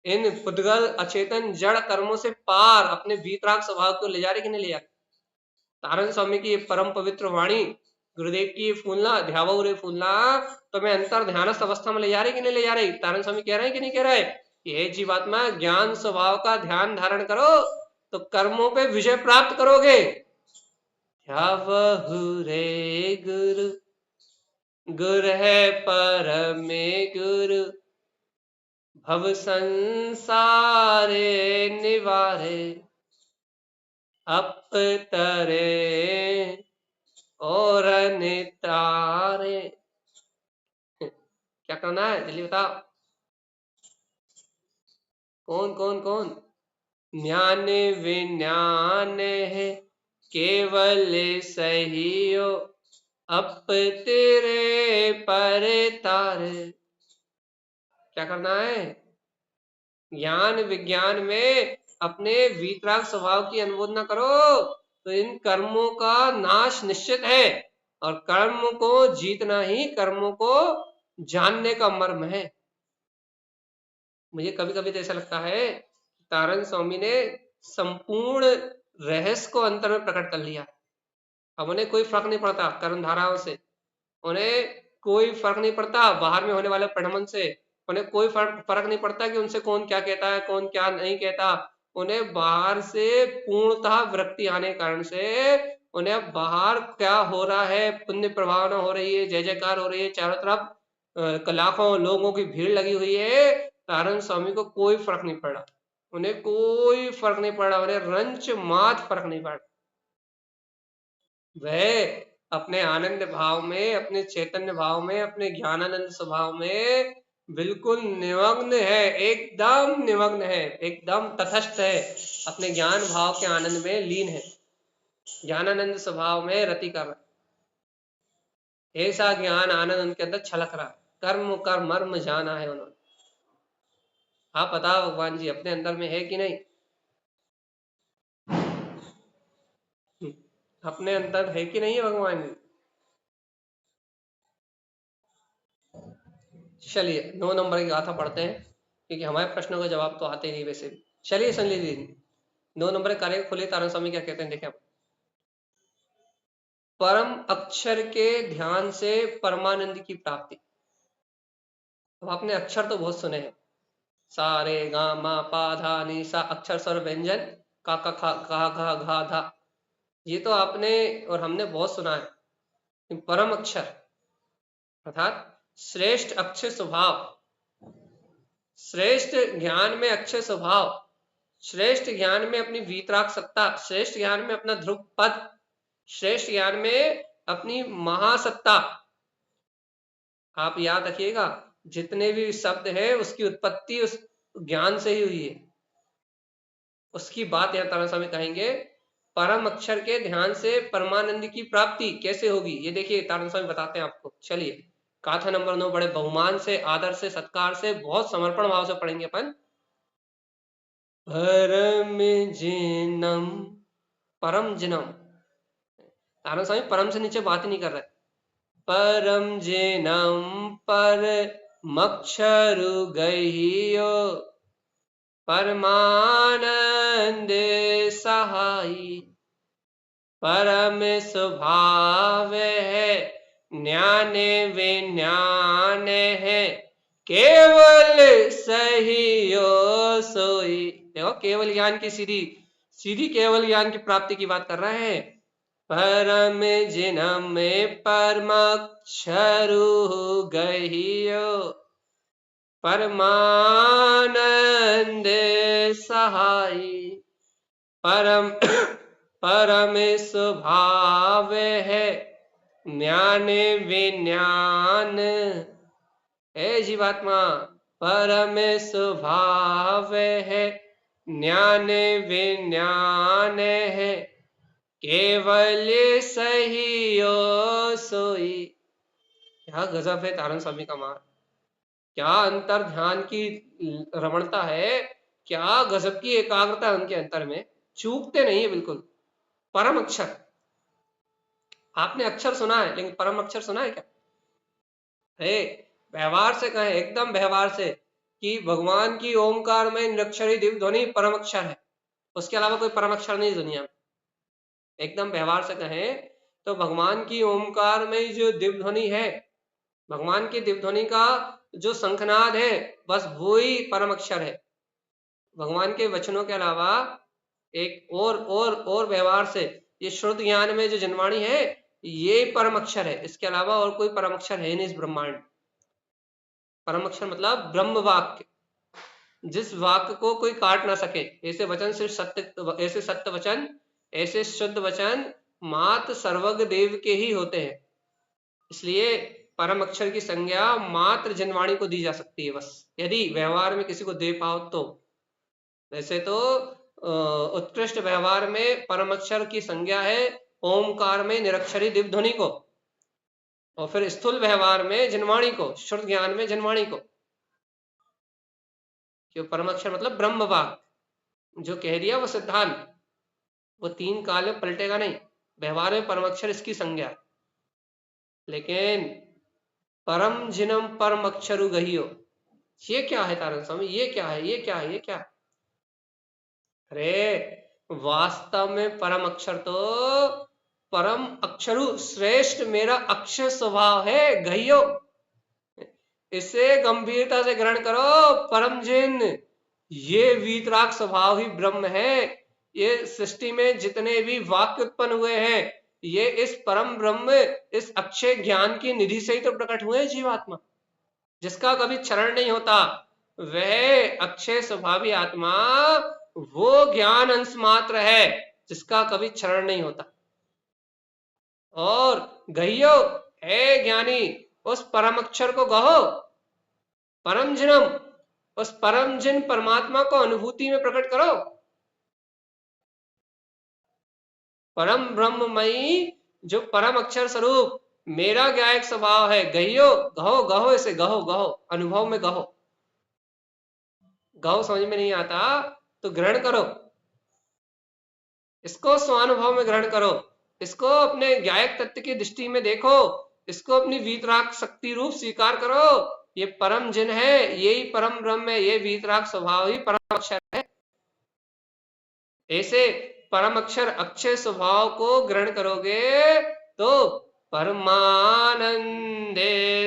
इन पुद्गल अचेतन जड़ कर्मों से पार अपने वीतराग स्वभाव को ले जा रही कि नहीं ले जा रही? तारण स्वामी की ये परम पवित्र वाणी, गुरुदेव की ये फूलना, ध्यावा रे फूलना तुम्हें अंतर ध्यानस्थ अवस्था में ले जा रही कि नहीं ले जा रही? तारण स्वामी कह रहे हैं कि नहीं कह रहे? ये जीवात्मा ज्ञान स्वभाव का ध्यान धारण करो तो कर्मों पे विजय प्राप्त करोगे। ध्यावहु रे गुरु, गुर है परमे गुरु, भव संसारे निवारे, अपतरे और नितारे। क्या करना है जल्दी बताओ? कौन कौन कौन? ज्ञान विज्ञान है केवल सही हो, अप तेरे पर तारे। क्या करना है? ज्ञान विज्ञान में अपने वीतराग स्वभाव की अनुमोदना करो तो इन कर्मों का नाश निश्चित है, और कर्म को जीतना ही कर्मों को जानने का मर्म है। मुझे कभी कभी तो ऐसा लगता है तारण स्वामी ने संपूर्ण रहस्य को अंतर में प्रकट कर लिया। अब उन्हें कोई फर्क नहीं पड़ता कर्म धाराओं से, उन्हें कोई फर्क नहीं पड़ता बाहर में होने वाले परिणमन से, उन्हें कोई फर्क नहीं पड़ता कि उनसे कौन क्या कहता है कौन क्या नहीं कहता। उन्हें बाहर से पूर्णतः विरक्ति आने के कारण से उन्हें बाहर क्या हो रहा है, पुण्य प्रभावना हो रही है, जय जयकार हो रही है, चारों तरफ लाखों लोगों की भीड़ लगी हुई है, तारण स्वामी को कोई फर्क नहीं पड़ रहा। उन्हें कोई फर्क नहीं पड़ रहा, उन्हें रंच मात फर्क नहीं पड़ रहा। वह अपने आनंद भाव में, अपने चैतन्य भाव में, अपने ज्ञानानंद स्वभाव में बिल्कुल निमग्न है, एकदम निमग्न है, एकदम तटस्थ है, अपने ज्ञान भाव के आनंद में लीन है, ज्ञानानंद स्वभाव में रति कर रहा है। ऐसा ज्ञान आनंद उनके अंदर छलक रहा है। कर्म कर मर्म जाना है उन्होंने। आप बताओ भगवान जी अपने अंदर में है कि नहीं? अपने अंदर है कि नहीं है भगवान जी? चलिए 9 नंबर की गाथा पढ़ते हैं, क्योंकि हमारे प्रश्नों का जवाब तो आते नहीं वैसे भी। चलिए संजय जी 9 नंबर कार्य खुले तारण स्वामी क्या कहते हैं देखें। परम अक्षर के ध्यान से परमानंद की प्राप्ति। अब आपने अक्षर तो बहुत सुने हैं, सा रे गा मा पा धा नी सा, अक्षर स्वर व्यंजन का खा घा घा धा, ये तो आपने और हमने बहुत सुना है। परम अक्षर अर्थात श्रेष्ठ अक्षय स्वभाव, श्रेष्ठ ज्ञान में अक्षय स्वभाव, श्रेष्ठ ज्ञान में अपनी वीतराग सत्ता, श्रेष्ठ ज्ञान में अपना ध्रुव पद, श्रेष्ठ ज्ञान में अपनी महासत्ता। आप याद रखिएगा जितने भी शब्द है उसकी उत्पत्ति उस ज्ञान से ही हुई है। उसकी बात यहाँ तारण स्वामी कहेंगे। परम अक्षर के ध्यान से परमानंद की प्राप्ति कैसे होगी ये देखिए तारण स्वामी बताते हैं आपको। चलिए गाथा नंबर 9 बड़े बहुमान से, आदर से, सत्कार से, बहुत समर्पण भाव से पढ़ेंगे अपन। परम जिनम, परम जिनम, तारण स्वामी परम से नीचे बात ही नहीं कर रहे। परम जिनम पर मक्षरु गहियो, परमानंद सहाई, परम स्वभाव है ज्ञान विज्ञान है, केवल सही सोई। देखो केवल ज्ञान की सीधी सीधी केवल ज्ञान की प्राप्ति की बात कर रहे हैं। परम जिनम परमक्षरु गहियो परमानंद सहाई परम परम स्वभाव है ज्ञान विज्ञान। हे जीवात्मा, परम स्वभाव है ज्ञान विज्ञान है केवल सही ओ सोई। क्या गजब है तारण स्वामी का मान, क्या अंतर ध्यान की रमणता है, क्या गजब की एकाग्रता है उनके अंतर में, चूकते नहीं है बिल्कुल। परम अक्षर, आपने अक्षर सुना है लेकिन परम अक्षर सुना है क्या? है व्यवहार से कहें, एकदम व्यवहार से, कि भगवान की ओमकार में निरक्षरी दिव्य ध्वनि परम अक्षर है, उसके अलावा कोई परम अक्षर नहीं दुनिया में। एकदम व्यवहार से कहें तो भगवान की ओमकार में जो दिव्य ध्वनि है, भगवान की दिव्य ध्वनि का जो शंखनाद है, बस वो ही परम अक्षर है। भगवान के वचनों के अलावा एक और व्यवहार से ये श्रुत ज्ञान में जो जनवाणी है, ये परम अक्षर है, इसके अलावा और कोई परम अक्षर है नहीं इस ब्रह्मांड। परम अक्षर मतलब ब्रह्म वाक्य, जिस वाक्य को कोई काट ना सके। ऐसे वचन सिर्फ सत्य, ऐसे सत्य वचन, ऐसे शुद्ध वचन मात्र सर्वज्ञ देव के ही होते हैं। इसलिए परम अक्षर की संज्ञा मात्र जनवाणी को दी जा सकती है बस, यदि व्यवहार में किसी को दे पाओ तो। वैसे तो उत्कृष्ट व्यवहार में परम अक्षर की संज्ञा है ओमकार में निरक्षरी दिव्य ध्वनि को, और फिर स्थूल व्यवहार में जनवाणी को, शुद्ध ज्ञान में जनवाणी को। क्यों? परम अक्षर मतलब ब्रह्म वाक, जो कह दिया वो सिद्धांत, वो 3 काल में पलटेगा नहीं। व्यवहार में परम अक्षर इसकी संज्ञा है। लेकिन परम जिनम परम अक्षरु गहियो, ये क्या है तारण स्वामी, ये क्या है, ये क्या है, ये क्या है? अरे वास्तव में परम अक्षर तो परम अक्षरु श्रेष्ठ मेरा अक्षय स्वभाव है गहियो। इसे गंभीरता से ग्रहण करो। परम जिन, ये वीतराग स्वभाव ही ब्रह्म है। ये सृष्टि में जितने भी वाक्य उत्पन्न हुए हैं, ये इस परम ब्रह्म, इस अक्षय ज्ञान की निधि से ही तो प्रकट हुए हैं जीवात्मा, जिसका कभी क्षरण नहीं होता। वह अक्षय स्वभावी आत्मा वो ज्ञान अंश मात्र है जिसका कभी क्षरण नहीं होता। और गहियो, हे ज्ञानी, उस परम अक्षर को गहो। परम जिनम, उस परम जिन परमात्मा को अनुभूति में प्रकट करो। परम ब्रह्ममयी जो परम अक्षर स्वरूप मेरा ज्ञायक स्वभाव है, गहियो, गहो गहो, इसे गहो गहो, अनुभव में गहो। गहो समझ में नहीं आता तो ग्रहण करो, इसको स्वानुभव में ग्रहण करो, इसको अपने ज्ञायक तत्व की दृष्टि में देखो, इसको अपनी वीतराग शक्ति रूप स्वीकार करो। ये परम जिन है, यही परम ब्रह्म है, ये वीतराग स्वभाव ही परम अक्षर है। ऐसे परम अक्षर अक्षय स्वभाव को ग्रहण करोगे तो परमानंदे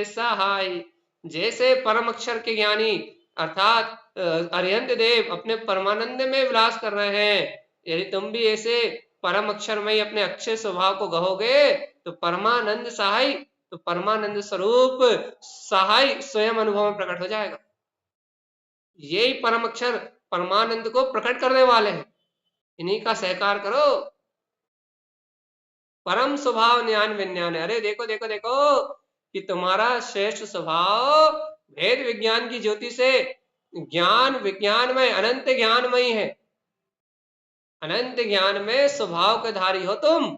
सहाय, जैसे परम अक्षर के ज्ञानी अर्थात अरिहंत देव अपने परमानंद में विलास कर रहे हैं, यदि तुम भी ऐसे परम अक्षर में अपने अक्षय स्वभाव को गहोगे तो परमानंद सहाय, तो परमानंद स्वरूप सहाय स्वयं अनुभव में प्रकट हो जाएगा। यही परम अक्षर परमानंद को प्रकट करने वाले हैं, इन्हीं का सहकार करो। परम स्वभाव ज्ञान विज्ञान है। अरे देखो देखो देखो कि तुम्हारा श्रेष्ठ स्वभाव भेद विज्ञान की ज्योति से ज्ञान विज्ञान में अनंत ज्ञानमयी है। अनंत ज्ञान में स्वभाव के धारी हो तुम,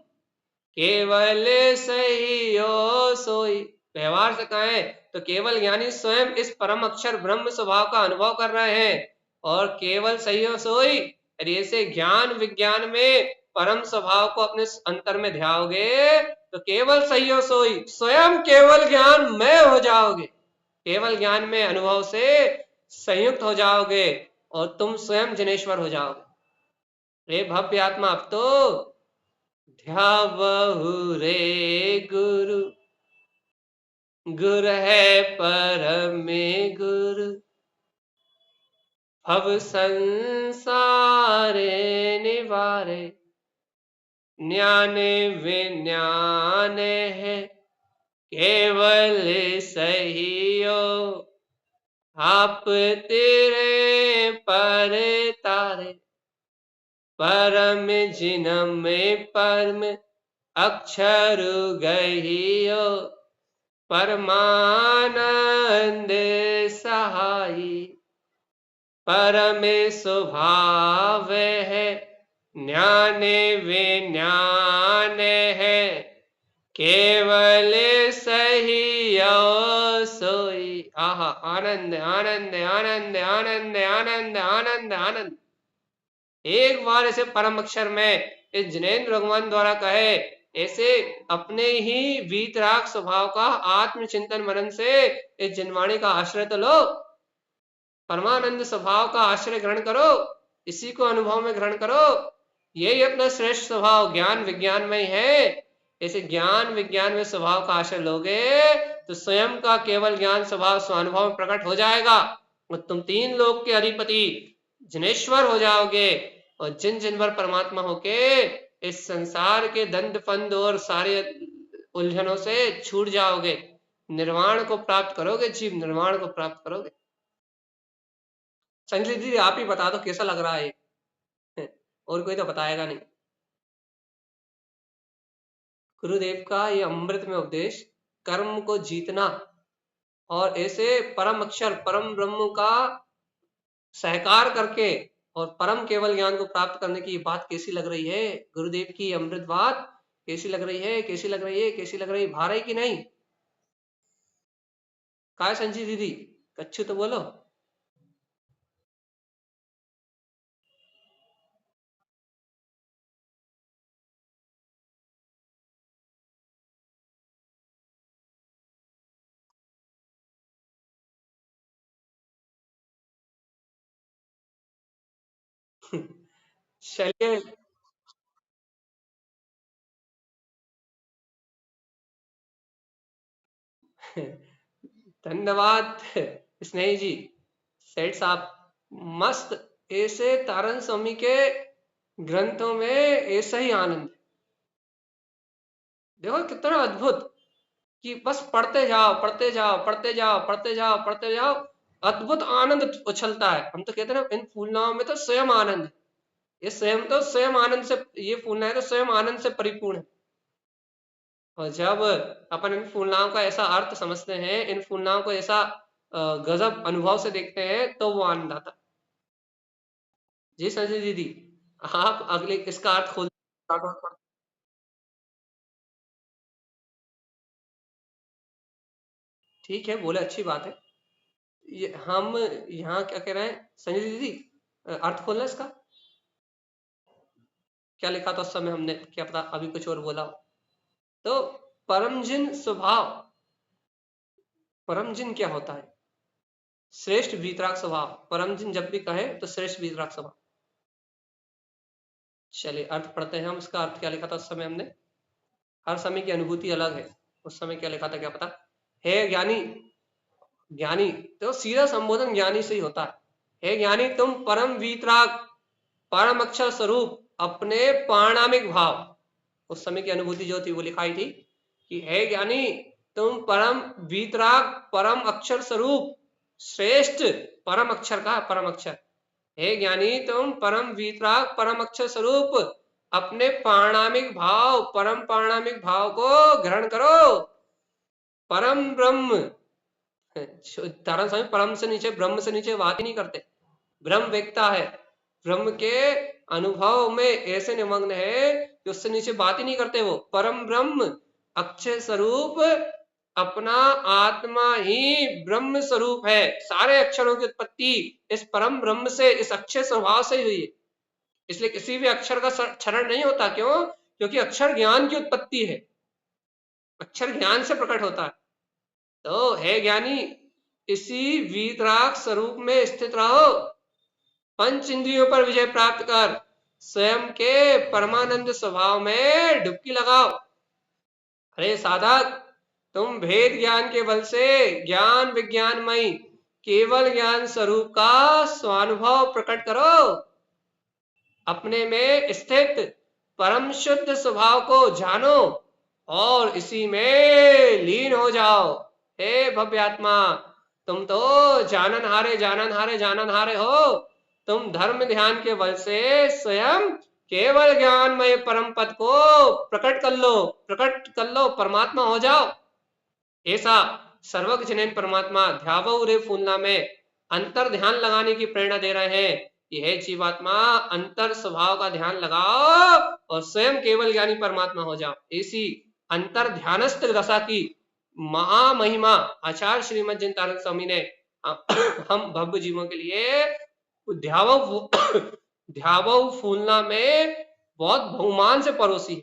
केवल सही हो सोई। व्यवहार से कहें तो केवल ज्ञानी स्वयं इस परम अक्षर ब्रह्म स्वभाव का अनुभव कर रहे हैं, और केवल सही हो सोई, यदि ऐसे ज्ञान विज्ञान में परम स्वभाव को अपने अंतर में ध्याओगे तो केवल सही हो सोई, स्वयं केवल ज्ञान में हो जाओगे, केवल ज्ञान में अनुभव से संयुक्त हो जाओगे और तुम स्वयं जनेश्वर हो जाओगे। रे भव्य आत्मा, अब तो ध्यावहु रे गुरु, गुर है परम गुरु, भव संसारे निवारे, ज्ञान विज्ञान है केवल सही हो, आप तेरे पर तारे, परम जिनम परम अक्षर गहियो, परमानंद सहाई, परम स्वभाव है ज्ञान विज्ञान है केवल सही सोई। आहा, आनंद आनंद आनंद आनंद आनंद आनंद आनंद। एक बार ऐसे परम अक्षर में इस जिनेंद्र भगवान द्वारा कहे, ऐसे अपने ही वीतराग स्वभाव का आत्मचिंतन मनन से इस जिनवाणी का आश्रय तो लो, परमानंद स्वभाव का आश्रय ग्रहण करो, इसी को अनुभव में ग्रहण करो। यही अपना श्रेष्ठ स्वभाव ज्ञान विज्ञान में है। ऐसे ज्ञान विज्ञान में स्वभाव का आश्रय लोगे तो स्वयं का केवल ज्ञान स्वभाव स्वानुभव में प्रकट हो जाएगा और तुम तीन लोक के अधिपति जिनेश्वर हो जाओगे और जिन जिन पर परमात्मा होके इस संसार के दंड फंद और सारे उलझनों से छूट जाओगे, निर्वाण को प्राप्त करोगे, जीव निर्वाण को प्राप्त करोगे। संजय जी आप ही बता दो कैसा लग रहा है, और कोई तो बताएगा नहीं। गुरुदेव का ये अमृत में उपदेश, कर्म को जीतना और ऐसे परम अक्षर परम ब्रह्म का सहकार करके और परम केवल ज्ञान को प्राप्त करने की बात कैसी लग रही है? गुरुदेव की अमृत बात कैसी लग रही है? कैसी लग रही है? कैसी लग रही है? भा रही कि नहीं? काय संजी दीदी कच्छू तो बोलो। चलिए धन्यवाद स्नेही जी, सेठ साहब मस्त। ऐसे तारन स्वामी के ग्रंथों में ऐसा ही आनंद है। देखो कितना अद्भुत कि बस पढ़ते जाओ पढ़ते जाओ पढ़ते जाओ पढ़ते जाओ पढ़ते जाओ, अद्भुत आनंद उछलता है। हम तो कहते हैं ना इन फूलनाओं में तो स्वयं आनंद है। ये स्वयं तो स्वयं आनंद से, ये फूलनाएं तो स्वयं आनंद से परिपूर्ण है। और जब अपन इन फूलनाओं का ऐसा अर्थ समझते हैं, इन फूलनाओं को ऐसा गजब अनुभव से देखते हैं तो वो आनंद आता है। जी संजय दीदी आप अगले इसका अर्थ खोल। ठीक है बोले, अच्छी बात है। ये हम यहाँ क्या कह रहे हैं संजय दीदी, अर्थ खोलना इसका क्या लिखा था उस समय हमने, क्या पता अभी कुछ और बोला हो। तो परमजिन स्वभाव, परमजिन क्या होता है? श्रेष्ठ वीतराग स्वभाव। परमजिन जब भी कहे तो श्रेष्ठ वीतराग स्वभाव। चलिए अर्थ पढ़ते हैं हम। इसका अर्थ क्या लिखा था उस समय हमने? हर समय की अनुभूति अलग है, उस समय क्या लिखा था क्या पता। हे ज्ञानी, ज्ञानी तो सीधा संबोधन ज्ञानी से ही होता है। हे ज्ञानी तुम परम वीतराग परम अक्षर स्वरूप अपने पारणामिक भाव, उस समय की अनुभूति जो थी वो लिखाई थी कि हे ज्ञानी तुम परम वीतराग परम अक्षर स्वरूप, श्रेष्ठ परम अक्षर का परम अक्षर, हे ज्ञानी तुम परम वीतराग परम अक्षर स्वरूप अपने पारणामिक भाव परम पारणामिक भाव को ग्रहण करो। परम ब्रह्म, तारण स्वामी परम से नीचे ब्रह्म से नीचे बात ही नहीं करते। ब्रह्म व्यक्ता है, ब्रह्म के अनुभव में ऐसे निमग्न है कि उससे नीचे बात ही नहीं करते। वो परम ब्रह्म अक्षय स्वरूप अपना आत्मा ही ब्रह्म स्वरूप है। सारे अक्षरों की उत्पत्ति इस परम ब्रह्म से, इस अक्षय स्वभाव से हुई है। इसलिए किसी भी अक्षर का क्षरण नहीं होता। क्यों? क्योंकि अक्षर ज्ञान की उत्पत्ति है, अक्षर ज्ञान से प्रकट होता है। तो हे ज्ञानी इसी वीतराग स्वरूप में स्थित रहो, पंच इंद्रियों पर विजय प्राप्त कर स्वयं के परमानंद स्वभाव में डुबकी लगाओ। अरे साधक तुम भेद ज्ञान के बल से ज्ञान विज्ञानमयी केवल ज्ञान स्वरूप का स्वानुभव प्रकट करो। अपने में स्थित परम शुद्ध स्वभाव को जानो और इसी में लीन हो जाओ। हे भव्यात्मा, तुम तो जानन हारे हो। तुम धर्म ध्यान के बल से स्वयं केवल ज्ञानमय परम पद को प्रकट कर लो, परमात्मा हो जाओ। ऐसा सर्वज्ञ परमात्मा ध्यावो रे फूलना में अंतर ध्यान लगाने की प्रेरणा दे रहे हैं। यह जीवात्मा अंतर स्वभाव का ध्यान लगाओ और स्वयं केवल ज्ञानी परमात्मा हो जाओ। ऐसी अंतर ध्यानस्थ दशा की महामहिमा आचार्य श्रीमद जिनतानंद स्वामी ने हम भव्य जीवों के लिए ध्यावो फूलना में बहुत बहुमान से परोसी।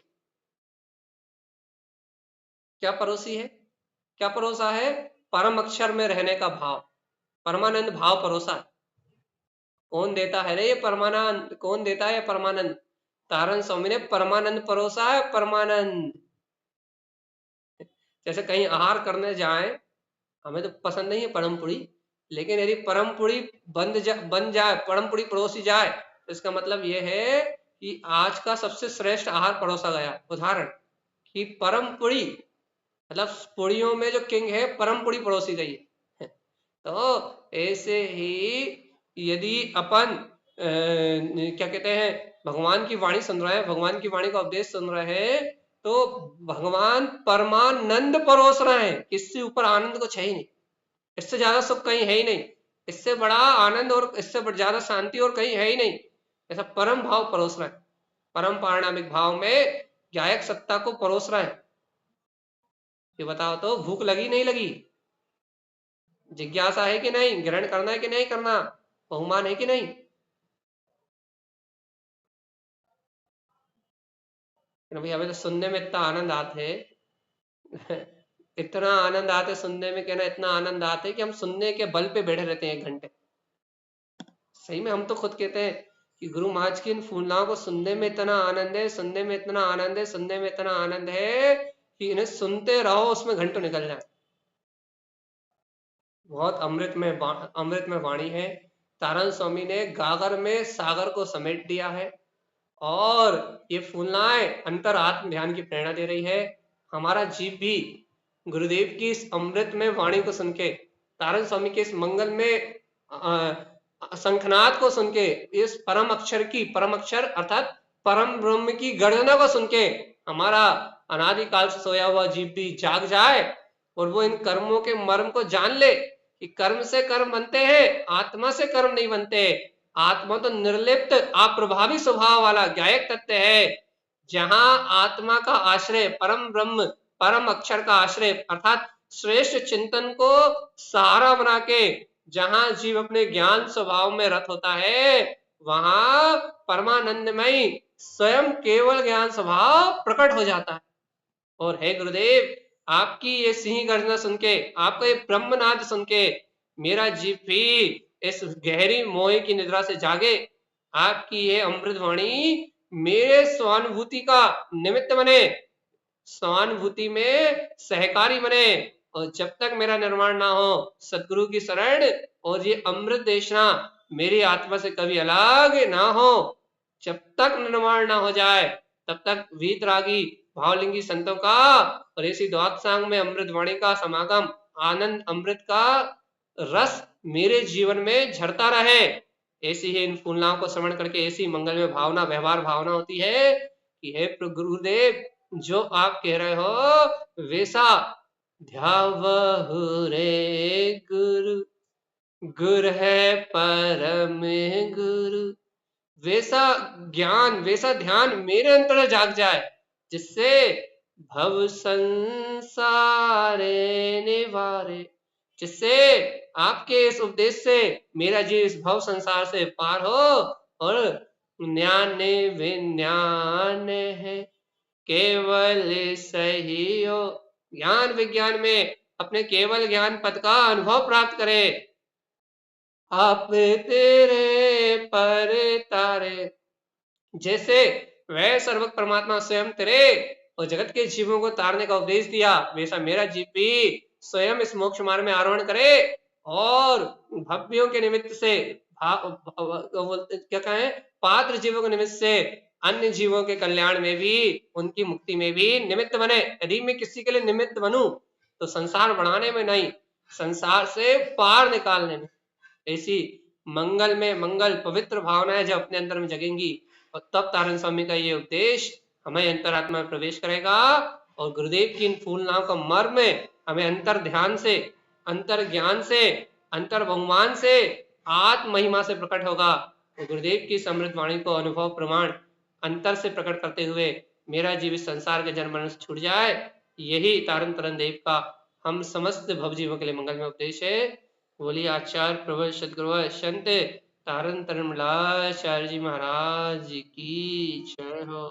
क्या परोसी है? क्या परोसा है? परम अक्षर में रहने का भाव, परमानंद भाव परोसा। कौन देता है रे ये परमानंद? कौन देता है परमानंद? तारण स्वामी ने परमानंद परोसा है। परमानंद जैसे कहीं आहार करने जाए, हमें तो पसंद नहीं है परम पुड़ी, लेकिन यदि परम पुड़ी बन जाए, परम पुड़ी परोसी जाए, तो इसका मतलब यह है कि आज का सबसे श्रेष्ठ आहार परोसा गया। उदाहरण कि परम पुड़ी मतलब पुड़ियों में जो किंग है, परम पुड़ी परोसी गई है। तो ऐसे ही यदि अपन क्या कहते हैं, भगवान की वाणी सुन रहे हैं, भगवान की वाणी का उपदेश सुन रहे हैं, तो भगवान परमानंद परोस रहे हैं। इससे ऊपर आनंद कुछ है ही नहीं, इससे ज्यादा सुख कहीं है ही नहीं, इससे बड़ा आनंद और इससे ज्यादा शांति और कहीं है ही नहीं। ऐसा परम भाव परोस रहे हैं, परम पारणामिक भाव में गायक सत्ता को परोस रहे हैं। ये बताओ तो, भूख लगी नहीं लगी? जिज्ञासा है कि नहीं? ग्रहण करना है कि नहीं करना? बहुमान है कि नहीं? भाई हमें तो सुनने में इतना आनंद आते है इतना आनंद आते सुनने में, कहना इतना आनंद आते कि हम सुनने के बल पे बैठे रहते हैं 1 घंटे। सही में हम तो खुद कहते हैं कि गुरु महाराज की इन फूलनाओं को सुनने में इतना आनंद है, सुनने में इतना आनंद है, सुनने में इतना आनंद है कि इन्हें सुनते रहो, उसमें घंटों निकल जाए। बहुत अमृत में वाणी है। तारण स्वामी ने गागर में सागर को समेट दिया है और ये फूलनाएं अंतर आत्म ध्यान की प्रेरणा दे रही है। हमारा जीव भी गुरुदेव की इस अमृत में वाणी को सुन के, तारण स्वामी के इस मंगल में शंखनाद को सुन के, इस परम अक्षर अर्थात परम ब्रह्म की गर्जना को सुन के हमारा अनादिकाल से सोया हुआ जीव भी जाग जाए और वो इन कर्मों के मर्म को जान ले कि कर्म से कर्म बनते हैं, आत्मा से कर्म नहीं बनते। आत्मा तो निर्लिप्त अप्रभावी स्वभाव वाला गायक तत्व है। जहां आत्मा का आश्रय परम ब्रह्म, परम अक्षर का आश्रय अर्थात श्रेष्ठ चिंतन को सहारा बना के जहां जीव अपने ज्ञान स्वभाव में रत होता है, वहां परमानंदमयी स्वयं केवल ज्ञान स्वभाव प्रकट हो जाता है। और हे गुरुदेव, आपकी ये सिंह गर्जना सुन के, आपका ये ब्रह्मनाद सुन के मेरा जीव भी इस गहरी मोह की निद्रा से जागे। आपकी ये अमृत वाणी मेरे स्वानुभूति का निमित्त बने, स्वानुभूति में सहकारी बने। और जब तक मेरा निर्माण ना हो, सदगुरु की शरण और ये अमृत देशना मेरी आत्मा से कभी अलग ना हो, जब तक निर्माण ना हो जाए, तब तक वीतरागी भावलिंगी संतों का और ऐसी द्वादशांग में अमृत वाणी का समागम, आनंद अमृत का रस मेरे जीवन में झरता रहे। ऐसी ही इन फूलनाओं को श्रवण करके ऐसी मंगल में भावना, व्यवहार भावना होती है कि हे गुरुदेव, जो आप कह रहे हो वैसा ध्यावहु रे गुरु, गुर है परम गुरु, वैसा ज्ञान, वैसा ध्यान मेरे अंतर जाग जाए, जिससे भव संसारे निवारे, जिससे आपके इस उपदेश से मेरा जीव इस भव संसार से पार हो और न्याने विज्ञान है केवल सही हो, ज्ञान विज्ञान में अपने केवल ज्ञान पद का अनुभव प्राप्त करे। आप तेरे पर तारे, जैसे वह सर्वक परमात्मा स्वयं तेरे और जगत के जीवों को तारने का उपदेश दिया, वैसा मेरा जीव भी स्वयं इस मोक्ष मार्ग में आरोहण करे और भव्यों के निमित्त से क्या कहें, पात्र जीवों के निमित्त से अन्य जीवों के कल्याण में भी, उनकी मुक्ति में भी निमित्त बने। यदि मैं किसी के लिए निमित्त बनूं तो संसार बढ़ाने में नहीं, संसार से पार निकालने में। ऐसी मंगल में मंगल पवित्र भावनाएं जब अपने अंदर में जगेंगी, और तब तारण स्वामी का ये उपदेश हमें अंतरात्मा में प्रवेश करेगा, और गुरुदेव की इन फूल नाव का मर्म हमें अंतर ध्यान से, अंतर ज्ञान से, अंतर बहुमान से, आत्म महिमा से प्रकट होगा। तो गुरुदेव की समृद्ध वाणी को अनुभव प्रमाण अंतर से प्रकट करते हुए मेरा जीवित संसार के जन्म मरण से छूट जाए, यही तारण तरण देव का हम समस्त भवजीवों के लिए मंगल में उपदेश है। बोलिए आचार्य प्रबल सदगुरु संत तारण तरण आचार्य जी महाराज की जय हो।